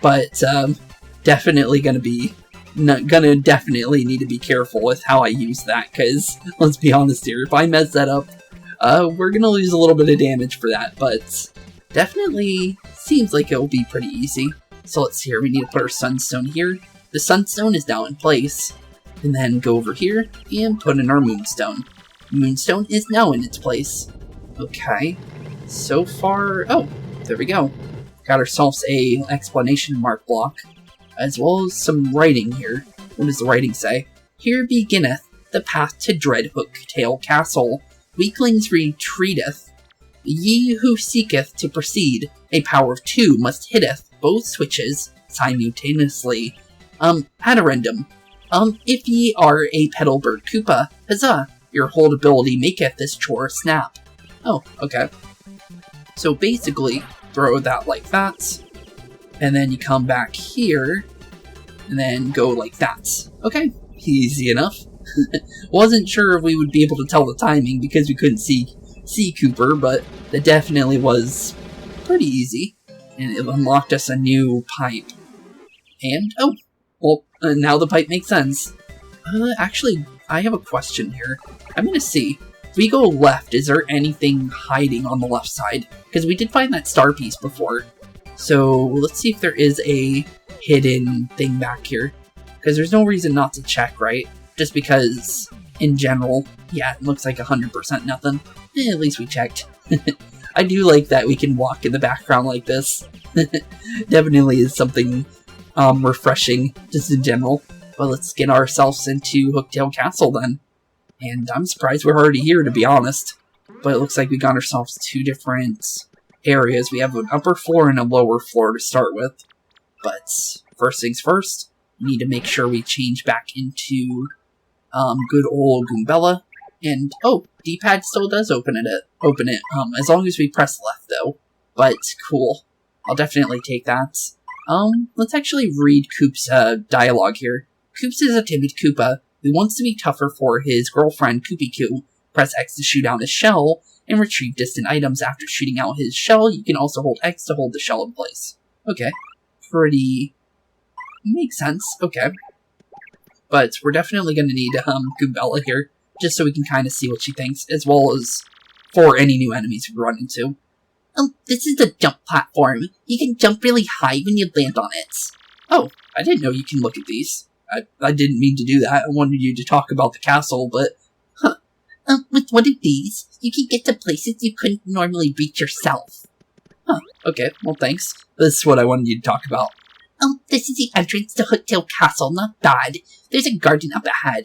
Speaker 1: But, definitely definitely need to be careful with how I use that, because, let's be honest here, if I mess that up, we're gonna lose a little bit of damage for that, but definitely seems like it'll be pretty easy. So let's see here, we need to put our sunstone here. The sunstone is now in place, and then go over here and put in our moonstone. Moonstone is now in its place. Okay, so far, oh, there we go. Got ourselves a explanation mark block, as well as some writing here. What does the writing say? Here beginneth the path to dread Hooktail Castle. Weaklings retreateth. Ye who seeketh to proceed, a power of 2 must hitteth both switches simultaneously. Addendum. If ye are a Petalburg Koopa, huzzah, your hold ability maketh this chore snap. Oh, okay. So basically, throw that like that, and then you come back here, and then go like that. Okay, easy enough. Wasn't sure if we would be able to tell the timing because we couldn't see Cooper, but that definitely was pretty easy. And it unlocked us a new pipe. And, oh, well, now the pipe makes sense. Actually, I have a question here. I'm gonna see. If we go left, is there anything hiding on the left side? Because we did find that star piece before. So, let's see if there is a hidden thing back here. Because there's no reason not to check, right? Just because, in general, yeah, it looks like 100% nothing. At least we checked. I do like that we can walk in the background like this. Definitely is something refreshing, just in general. But let's get ourselves into Hooktail Castle then. And I'm surprised we're already here, to be honest. But it looks like we got ourselves 2 different areas. We have an upper floor and a lower floor to start with. But first things first, we need to make sure we change back into good old Goombella. And, oh, D-pad still does open it, as long as we press left, though. But, cool. I'll definitely take that. Let's actually read Coop's dialogue here. Coops is a timid Koopa who wants to be tougher for his girlfriend, Koopy. Press X to shoot out his shell, and retrieve distant items. After shooting out his shell, you can also hold X to hold the shell in place. Okay. Pretty... makes sense. Okay. But we're definitely going to need Goombella here, just so we can kind of see what she thinks, as well as for any new enemies we run into.
Speaker 2: This is the jump platform. You can jump really high when you land on it.
Speaker 1: Oh, I didn't know you can look at these. I didn't mean to do that. I wanted you to talk about the castle, but...
Speaker 2: With one of these, you can get to places you couldn't normally reach yourself.
Speaker 1: Huh, okay, well thanks. This is what I wanted you to talk about.
Speaker 2: This is the entrance to Hooktail Castle, not bad. There's a garden up ahead.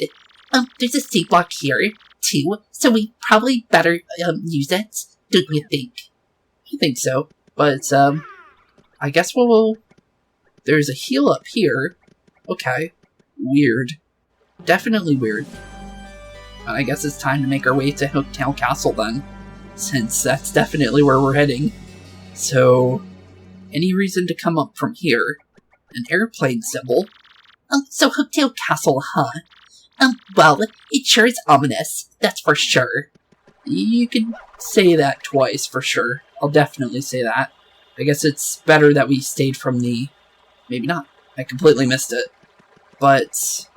Speaker 2: There's a save block here, too, so we probably better, use it, don't you think?
Speaker 1: I think so, but, I guess there's a heal up here. Okay, weird. Definitely weird. I guess it's time to make our way to Hooktail Castle then, since that's definitely where we're heading. So, any reason to come up from here? An airplane symbol?
Speaker 2: So Hooktail Castle, huh? Well, it sure is ominous, that's for sure.
Speaker 1: You could say that twice, for sure. I'll definitely say that. I guess it's better that we stayed from the... Maybe not. I completely missed it. But,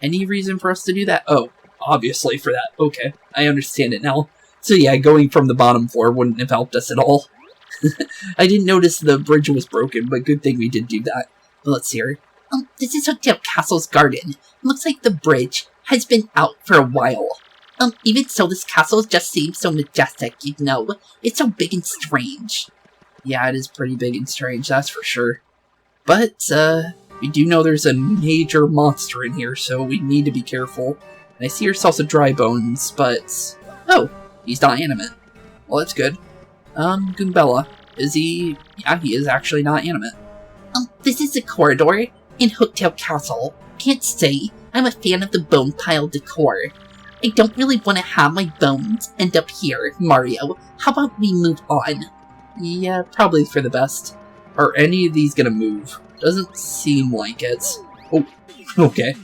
Speaker 1: any reason for us to do that? Oh, obviously for that. Okay, I understand it now. So yeah, going from the bottom floor wouldn't have helped us at all. I didn't notice the bridge was broken, but good thing we did do that. Let's see here.
Speaker 2: This is Hooktail Castle's garden. Looks like the bridge has been out for a while. Even so, this castle just seems so majestic, you know? It's so big and strange.
Speaker 1: Yeah, it is pretty big and strange, that's for sure. But, we do know there's a major monster in here, so we need to be careful. And I see yourself a dry bones, but... Oh, he's not animate. Well, that's good. Goombella, is he... Yeah, he is actually not animate.
Speaker 2: This is the corridor in Hooktail Castle. Can't say I'm a fan of the bone pile decor. I don't really want to have my bones end up here, Mario. How about we move on?
Speaker 1: Yeah, probably for the best. Are any of these gonna move? Doesn't seem like it. Oh, okay.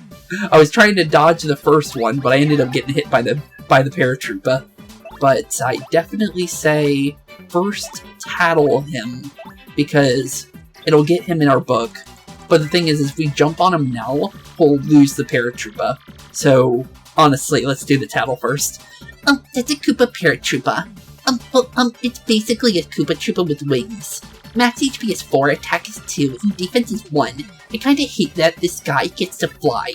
Speaker 1: I was trying to dodge the first one, but I ended up getting hit by the paratrooper. But I definitely say first tattle him, because it'll get him in our book. But the thing is if we jump on him now, we'll lose the paratrooper. So, honestly, let's do the tattle first.
Speaker 2: That's a Koopa paratrooper. It's basically a Koopa Troopa with wings. Max HP is 4, attack is 2, and defense is 1. I kinda hate that this guy gets to fly.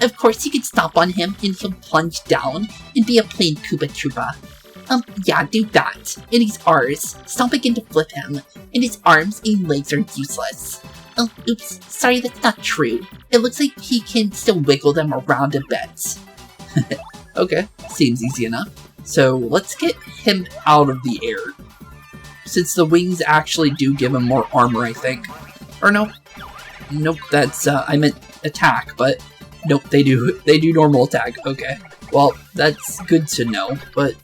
Speaker 2: Of course you can stomp on him and he'll plunge down and be a plain Koopa Troopa. Yeah, do that. And he's ours. Stomp again to flip him, and his arms and legs are useless. Oh, oops, sorry, that's not true. It looks like he can still wiggle them around a bit.
Speaker 1: Okay, seems easy enough. So let's get him out of the air. Since the wings actually do give him more armor, I think. Or no. Nope, that's, I meant attack, but nope, they do normal attack. Okay, well, that's good to know, but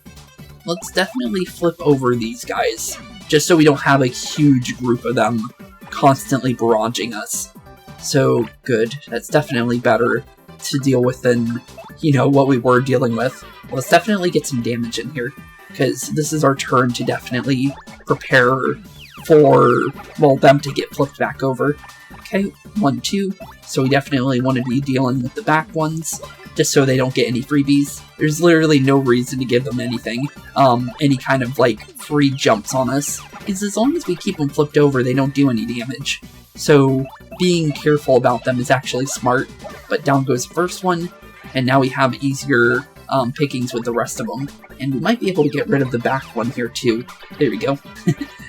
Speaker 1: let's definitely flip over these guys, just so we don't have a huge group of them constantly barraging us. So, good. That's definitely better to deal with than, you know, what we were dealing with. Let's definitely get some damage in here, because this is our turn to definitely prepare for, well, them to get flipped back over. Okay, 1, 2. So we definitely want to be dealing with the back ones, just so they don't get any freebies. There's literally no reason to give them anything, any kind of, like, free jumps on us, because as long as we keep them flipped over, they don't do any damage. So, being careful about them is actually smart, but down goes the first one, and now we have easier pickings with the rest of them. And we might be able to get rid of the back one here, too. There we go.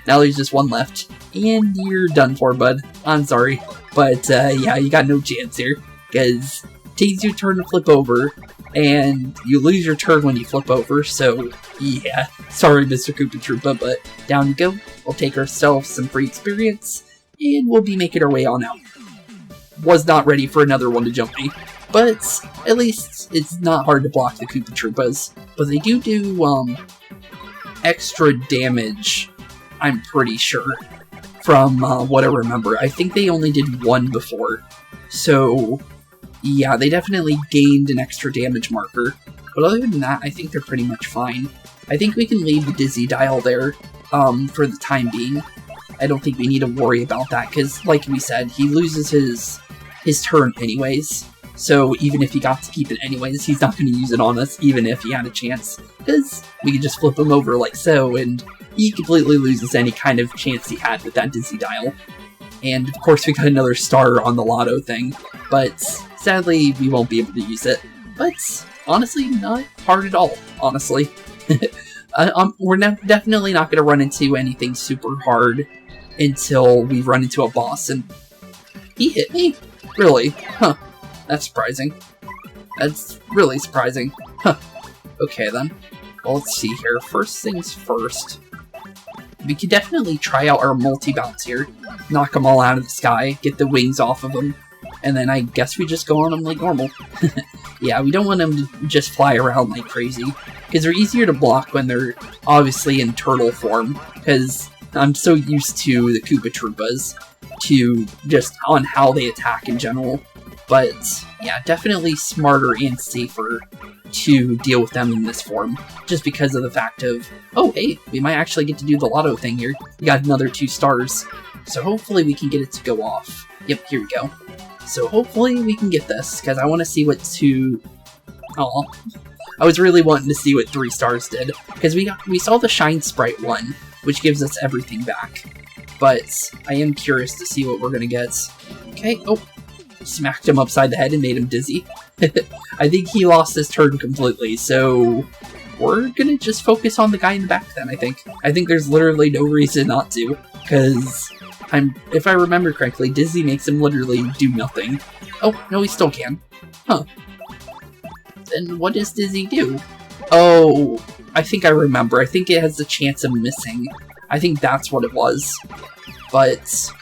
Speaker 1: Now there's just one left, and you're done for, bud. I'm sorry, but yeah, you got no chance here, because it takes your turn to flip over, and you lose your turn when you flip over, so yeah, sorry Mr. Koopa Troopa, but down you go. We'll take ourselves some free experience, and we'll be making our way on out. Was not ready for another one to jump me, but at least it's not hard to block the Koopa Troopas. But they do extra damage, I'm pretty sure, from what I remember. I think they only did one before, so yeah, they definitely gained an extra damage marker. But other than that, I think they're pretty much fine. I think we can leave the Dizzy Dial there for the time being. I don't think we need to worry about that, because like we said, he loses his turn anyways. So even if he got to keep it anyways, he's not going to use it on us, even if he had a chance. Because we could just flip him over like so, and he completely loses any kind of chance he had with that Dizzy Dial. And of course we got another star on the lotto thing, but sadly we won't be able to use it. But honestly, not hard at all, honestly. We're definitely not going to run into anything super hard until we run into a boss, and he hit me? Really? Huh. That's surprising. That's really surprising. Huh. Okay, then. Well, let's see here. First things first. We could definitely try out our multi-bounce here. Knock them all out of the sky, get the wings off of them, and then I guess we just go on them like normal. Yeah, we don't want them to just fly around like crazy, because they're easier to block when they're obviously in turtle form, because I'm so used to the Koopa Troopas, to just on how they attack in general. But yeah, definitely smarter and safer to deal with them in this form, just because of the fact of, oh hey, we might actually get to do the lotto thing here. We got another 2 stars, so hopefully we can get it to go off. Yep, here we go. So hopefully we can get this, because I want to see what 2... Aw. I was really wanting to see what 3 stars did, because we saw the Shine Sprite one, which gives us everything back. But I am curious to see what we're going to get. Okay, oh. Smacked him upside the head and made him dizzy. I think he lost his turn completely, so we're gonna just focus on the guy in the back then, I think. I think there's literally no reason not to, because if I remember correctly, Dizzy makes him literally do nothing. Oh, no, he still can. Huh. Then what does Dizzy do? Oh, I think I remember. I think it has the chance of missing. I think that's what it was. But,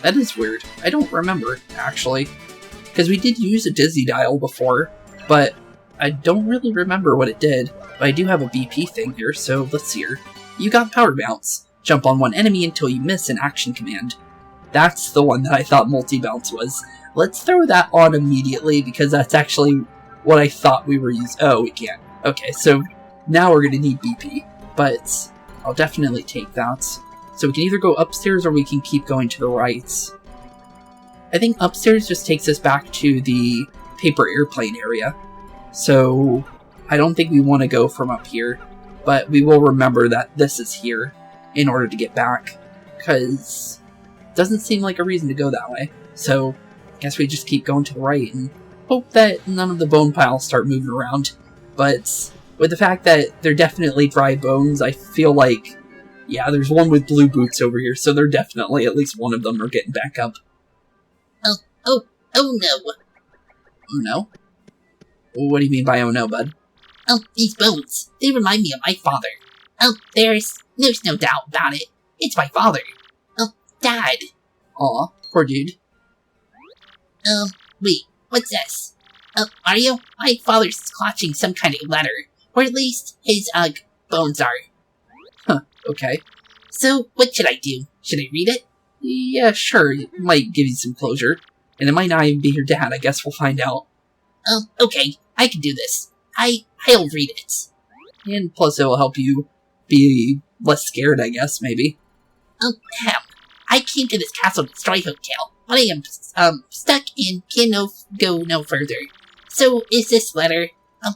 Speaker 1: that is weird. I don't remember, actually. Because we did use a Dizzy dial before, but I don't really remember what it did. But I do have a BP thing here, so let's see here. You got Power Bounce. Jump on one enemy until you miss an action command. That's the one that I thought multi-bounce was. Let's throw that on immediately, because that's actually what I thought we were using. Oh, we can't. Okay, so now we're going to need BP. But I'll definitely take that. So we can either go upstairs or we can keep going to the right. I think upstairs just takes us back to the paper airplane area. So I don't think we want to go from up here. But we will remember that this is here in order to get back. Because it doesn't seem like a reason to go that way. So I guess we just keep going to the right and hope that none of the bone piles start moving around. But with the fact that they're definitely dry bones, I feel like, yeah, there's one with blue boots over here, so they're definitely, at least one of them are getting back up.
Speaker 2: Oh no.
Speaker 1: Oh no? What do you mean by oh no, bud?
Speaker 2: Oh, these bones. They remind me of my father. Oh, there's no doubt about it. It's my father. Oh, Dad.
Speaker 1: Aw, poor dude.
Speaker 2: Wait, what's this? Oh, Mario, my father's clutching some kind of letter. Or at least his, bones are.
Speaker 1: Huh, okay.
Speaker 2: So, what should I do? Should I read it?
Speaker 1: Yeah, sure, it might give you some closure. And it might not even be your dad, I guess we'll find out.
Speaker 2: Oh, okay, I can do this. I'll read it.
Speaker 1: And plus it will help you be less scared, I guess, maybe.
Speaker 2: Oh, I came to this castle to destroy Hotel, but I am, stuck and can go no further. So, is this letter?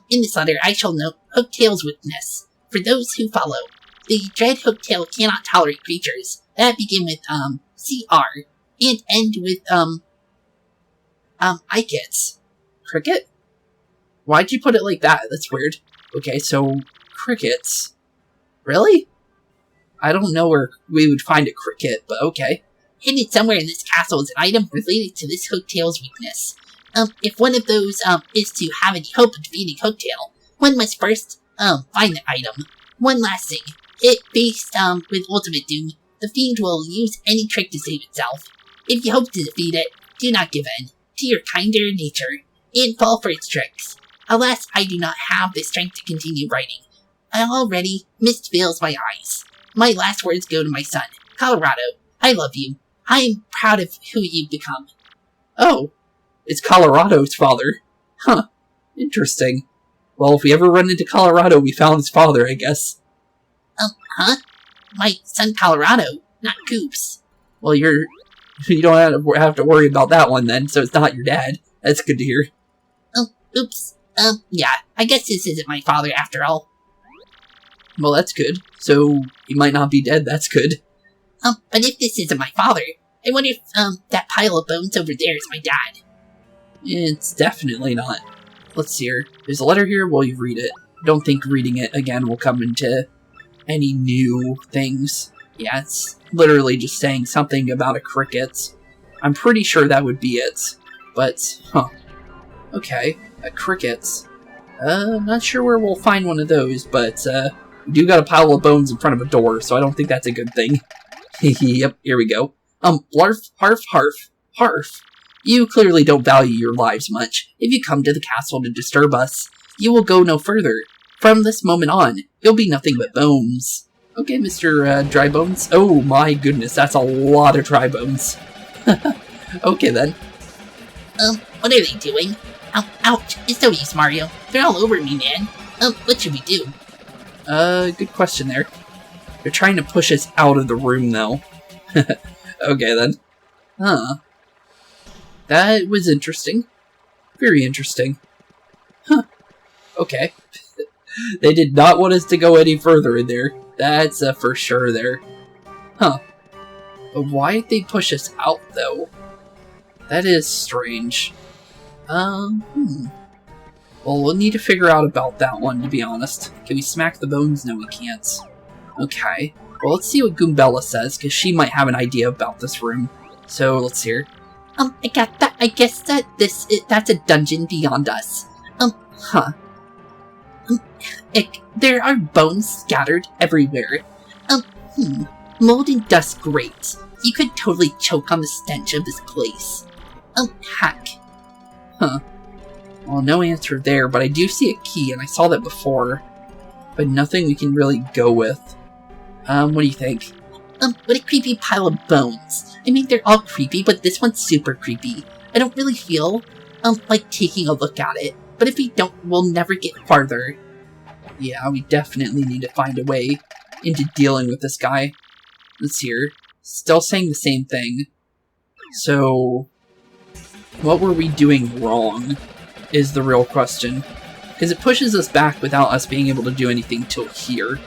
Speaker 2: In this letter, I shall note Hooktail's weakness. For those who follow, the dread Hooktail cannot tolerate creatures that begin with, CR, and end with, Icats.
Speaker 1: Cricket? Why'd you put it like that? That's weird. Okay, so, crickets. Really? I don't know where we would find a cricket, but okay.
Speaker 2: Hidden somewhere in this castle is an item related to this Hooktail's weakness. If one of those, is to have any hope of defeating Hooktail, one must first, find the item. One last thing. It faced, with Ultimate Doom, the Fiend will use any trick to save itself. If you hope to defeat it, do not give in to your kinder nature, and fall for its tricks. Alas, I do not have the strength to continue writing. I already mist fills my eyes. My last words go to my son, Colorado. I love you. I am proud of who you've become.
Speaker 1: Oh, it's Colorado's father. Huh, interesting. Well, if we ever run into Colorado, we found his father, I guess.
Speaker 2: Huh? My son Colorado, not Goops.
Speaker 1: Well, you don't have to worry about that one then, so it's not your dad. That's good to hear.
Speaker 2: Oh, oops. Yeah, I guess this isn't my father after all.
Speaker 1: Well, that's good. So, he might not be dead, that's good.
Speaker 2: But if this isn't my father, I wonder if, that pile of bones over there is my dad.
Speaker 1: It's definitely not. Let's see here. There's a letter here, well, you read it. don't think reading it again will come into any new things. Yeah, it's literally just saying something about a cricket. I'm pretty sure that would be it. But, okay, a cricket. Not sure where we'll find one of those, but, we do got a pile of bones in front of a door, so I don't think that's a good thing. Yep, here we go. Blarf, harf, harf, harf. You clearly don't value your lives much. If you come to the castle to disturb us, you will go no further. From this moment on, you'll be nothing but bones. Okay, Mr. Dry Bones. Oh my goodness, that's a lot of dry bones. Okay then.
Speaker 2: What are they doing? Ouch, it's no use, Mario. They're all over me, man. What should we do?
Speaker 1: Good question there. They're trying to push us out of the room, though. Okay, then. Huh. That was interesting. Very interesting. Huh. Okay. They did not want us to go any further in there. That's for sure there. Huh. But why'd they push us out, though? That is strange. Well, we'll need to figure out about that one, to be honest. Can we smack the bones? No, we can't. Okay. Well, let's see what Goombella says, because she might have an idea about this room. So, let's hear.
Speaker 2: I got that. I guess that that's a dungeon beyond us.
Speaker 1: Huh.
Speaker 2: There are bones scattered everywhere. Mold and dust grates. You could totally choke on the stench of this place. Heck.
Speaker 1: Huh. Well, no answer there, but I do see a key, and I saw that before. But nothing we can really go with. What do you think?
Speaker 2: What a creepy pile of bones. I mean, they're all creepy, but this one's super creepy. I don't really feel, like taking a look at it. But if we don't, we'll never get farther.
Speaker 1: Yeah, we definitely need to find a way into dealing with this guy. Let's hear. Still saying the same thing. So, what were we doing wrong, is the real question. Because it pushes us back without us being able to do anything till here.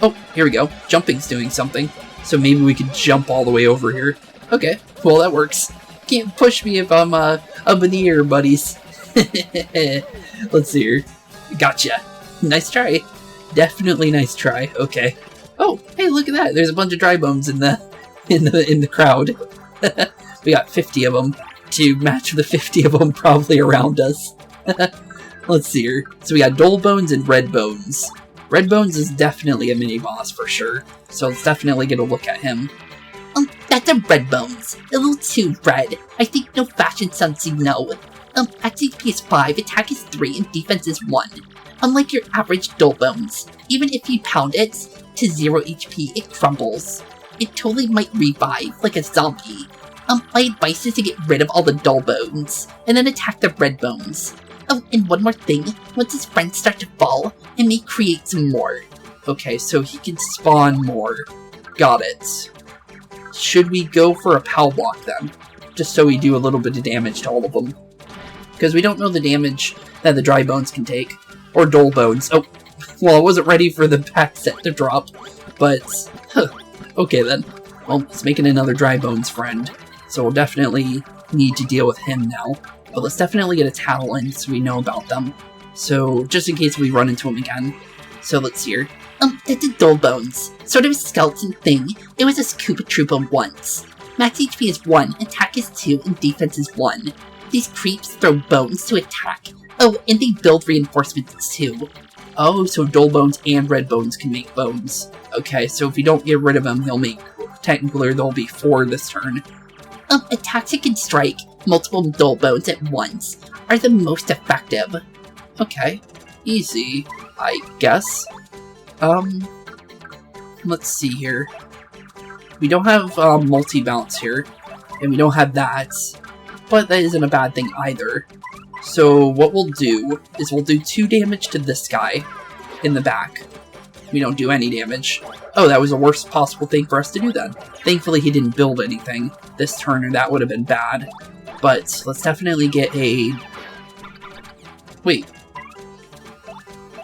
Speaker 1: Oh, here we go. Jumping's doing something. So maybe we could jump all the way over here. Okay, well that works. Can't push me if I'm up in the air, buddies. Let's see here. Gotcha. Nice try. Definitely nice try. Okay. Oh, hey, look at that. There's a bunch of dry bones in the crowd. We got 50 of them to match the 50 of them probably around us. Let's see here. So we got dull bones and red bones. Red bones is definitely a mini boss for sure. So let's definitely get a look at him.
Speaker 2: That's a red bones. A little too red. I think no fashion sense you know. HP is 5, attack is 3, and defense is 1. Unlike your average dull bones, even if you pound it to 0 HP, it crumbles. It totally might revive, like a zombie. My advice is to get rid of all the dull bones, and then attack the red bones. Oh, and one more thing, once his friends start to fall, it may create some more.
Speaker 1: Okay, so he can spawn more. Got it. Should we go for a POW block then? Just so we do a little bit of damage to all of them. Because we don't know the damage that the dry bones can take. Or dull bones. Oh, well, I wasn't ready for the back set to drop. But, okay then. Well, it's making another dry bones friend. So we'll definitely need to deal with him now. But let's definitely get a tattle in so we know about them. So, just in case we run into him again. So let's hear.
Speaker 2: That's a dull bones. Sort of a skeleton thing. It was a Koopa Troopa once. Max HP is 1, attack is 2, and defense is 1. These creeps throw bones to attack. Oh, and they build reinforcements too.
Speaker 1: Oh, so dull bones and red bones can make bones. Okay, so if you don't get rid of them, he'll make... Technically, there'll be 4 this turn.
Speaker 2: Attacks that can strike multiple dull bones at once are the most effective.
Speaker 1: Okay. Easy, I guess. Let's see here. We don't have multi-bounce here, and we don't have that, but that isn't a bad thing either. So what we'll do is we'll do 2 damage to this guy in the back. We don't do any damage. Oh, that was the worst possible thing for us to do then. Thankfully he didn't build anything this turn, or that would have been bad. But let's definitely get a... Wait.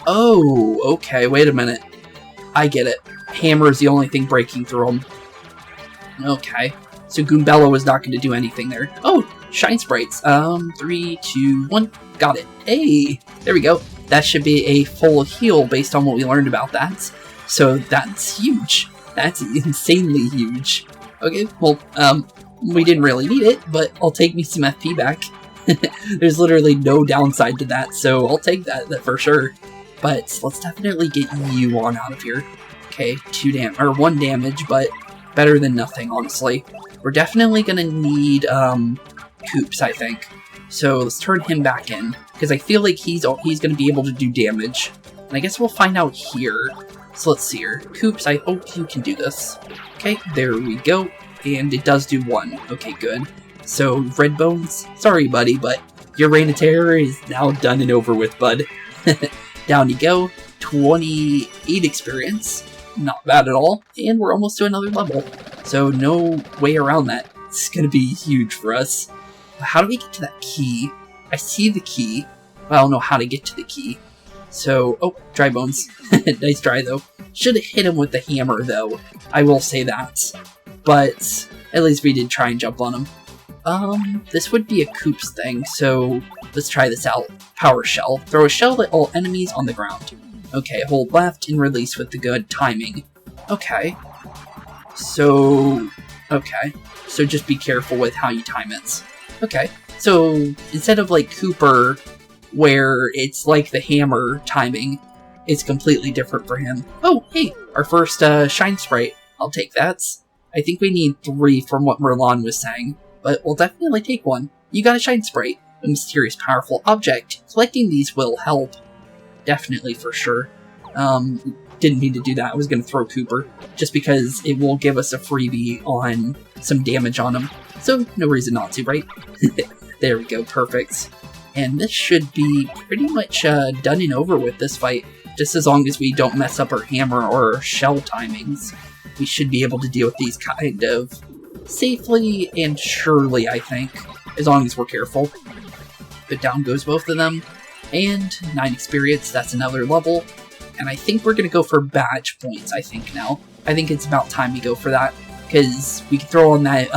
Speaker 1: Oh, okay, wait a minute. I get it. Hammer is the only thing breaking through him. Okay. So Goombella was not going to do anything there. Oh, shine sprites. 3, 2, 1. Got it. Hey! There we go. that should be a full heal based on what we learned about that. So that's huge. That's insanely huge. Okay, well, we didn't really need it, but I'll take me some FP back. There's literally no downside to that, so I'll take that for sure. But let's definitely get you on out of here. Okay, 1 damage, but better than nothing, honestly. We're definitely gonna need Coops, I think. So let's turn him back in, because I feel like he's gonna be able to do damage. And I guess we'll find out here. So let's see here. Coops, I hope you can do this. Okay, there we go. And it does do 1. Okay, good. So, Red Bones, sorry buddy, but your reign of terror is now done and over with, bud. Down you go. 28 experience. Not bad at all. And we're almost to another level. So no way around that. It's gonna be huge for us. How do we get to that key? I see the key, but I don't know how to get to the key. So, oh, dry bones. Nice try though. Should have hit him with the hammer though. I will say that. But at least we did try and jump on him. This would be a Coops thing, so let's try this out. Power Shell. Throw a shell at all enemies on the ground. Okay, hold left and release with the good timing. Okay. So just be careful with how you time it. Okay, so instead of like Cooper, where it's like the hammer timing, it's completely different for him. Oh, hey, our first Shine Sprite. I'll take that. I think we need 3 from what Merlon was saying, but we'll definitely take 1. You got a Shine Sprite, a mysterious powerful object. Collecting these will help. Definitely, for sure. Didn't mean to do that. I was going to throw Cooper, just because it will give us a freebie on some damage on him. So, no reason not to, right? There we go, perfect. And this should be pretty much done and over with this fight. Just as long as we don't mess up our hammer or our shell timings, we should be able to deal with these kind of safely and surely, I think, as long as we're careful. But down goes both of them. And 9 experience, that's another level. And I think we're going to go for badge points, I think, now. I think it's about time we go for that, because we can throw on that,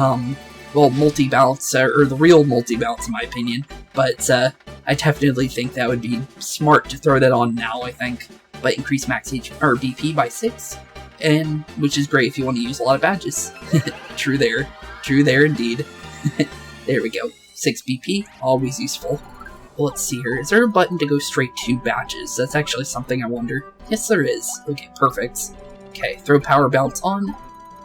Speaker 1: well, multi-bounce, or the real multi-bounce, in my opinion. But I definitely think that would be smart to throw that on now, I think. But increase max BP by 6, and which is great if you want to use a lot of badges. True there indeed. There we go. 6 BP, always useful. Let's see here. Is there a button to go straight to badges? That's actually something I wonder. Yes, there is. Okay, perfect. Okay, throw power bounce on,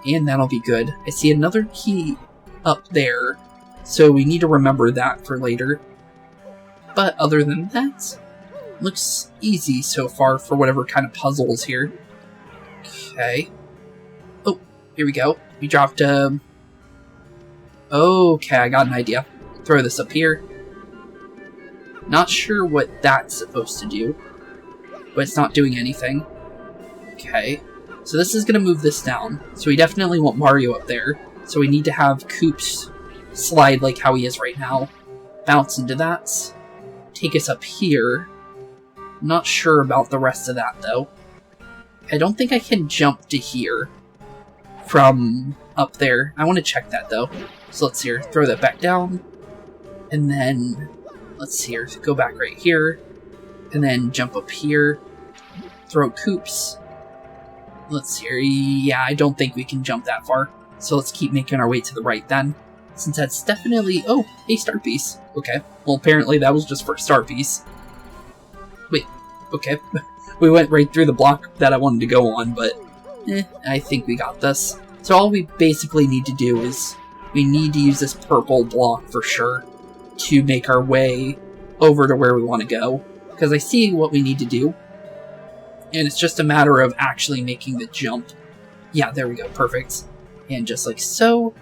Speaker 1: and that'll be good. I see another key up there, so we need to remember that for later. But other than that, looks easy so far for whatever kind of puzzle is here. Okay. Oh, here we go. We dropped, okay, I got an idea. Throw this up here. Not sure what that's supposed to do, but it's not doing anything. Okay, so this is going to move this down, so we definitely want Mario up there, so we need to have Coops slide like how he is right now. Bounce into that. Take us up here. Not sure about the rest of that, though. I don't think I can jump to here from up there. I want to check that, though. So let's see here. Throw that back down, and then... let's see here, go back right here, and then jump up here, throw Coops. Let's see here, yeah, I don't think we can jump that far, so let's keep making our way to the right then, since that's definitely, oh, a star piece. Okay, well apparently that was just for a star piece. Wait, okay, we went right through the block that I wanted to go on, but I think we got this. So all we basically need to do is, we need to use this purple block for sure, to make our way over to where we want to go, because I see what we need to do, and it's just a matter of actually making the jump. Yeah, there we go, perfect. And just like so,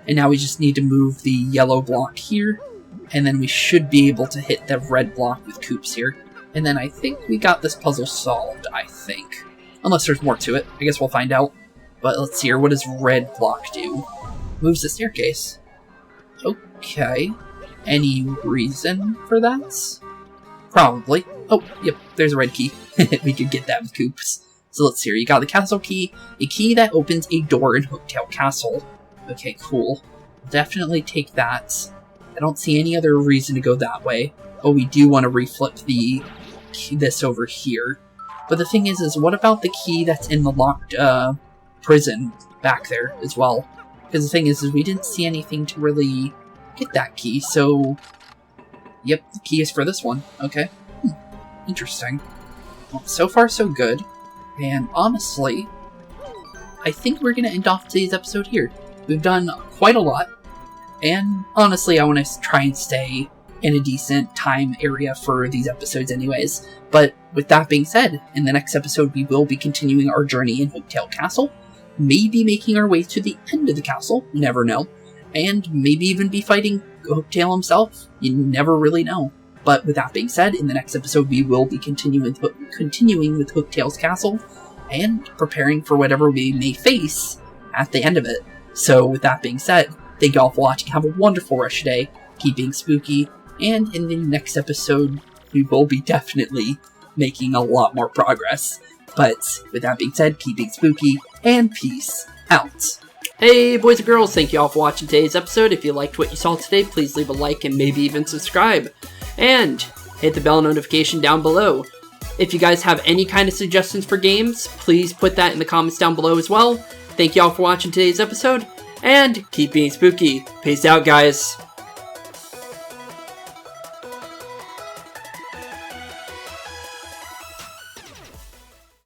Speaker 1: and now we just need to move the yellow block here, and then we should be able to hit the red block with Coops here. And then I think we got this puzzle solved, I think. Unless there's more to it, I guess we'll find out. But let's see here, what does red block do? Moves the staircase. Okay. Any reason for that? Probably. Oh, yep, there's a red key. We could get that with Coops. So let's see here. You got the castle key. A key that opens a door in Hooktail Castle. Okay, cool. Definitely take that. I don't see any other reason to go that way. Oh, we do want to reflip the this over here. But the thing is what about the key that's in the locked prison back there as well? Because the thing is we didn't see anything to really get that key, so... Yep, the key is for this one. Okay. Interesting. Well, so far so good. And honestly, I think we're going to end off today's episode here. We've done quite a lot. And honestly, I want to try and stay in a decent time area for these episodes anyways. But with that being said, in the next episode we will be continuing our journey in Hooktail Castle, maybe making our way to the end of the castle, you never know, and maybe even be fighting Hooktail himself, you never really know. But with that being said, in the next episode we will be continuing with Hooktail's castle, and preparing for whatever we may face at the end of it. So with that being said, thank you all for watching, have a wonderful rest of your day, keep being spooky, and in the next episode, we will be definitely making a lot more progress. But with that being said, keep being spooky, and peace out. Hey boys and girls, thank you all for watching today's episode. If you liked what you saw today, please leave a like and maybe even subscribe. And hit the bell notification down below. If you guys have any kind of suggestions for games, please put that in the comments down below as well. Thank you all for watching today's episode, and keep being spooky. Peace out, guys.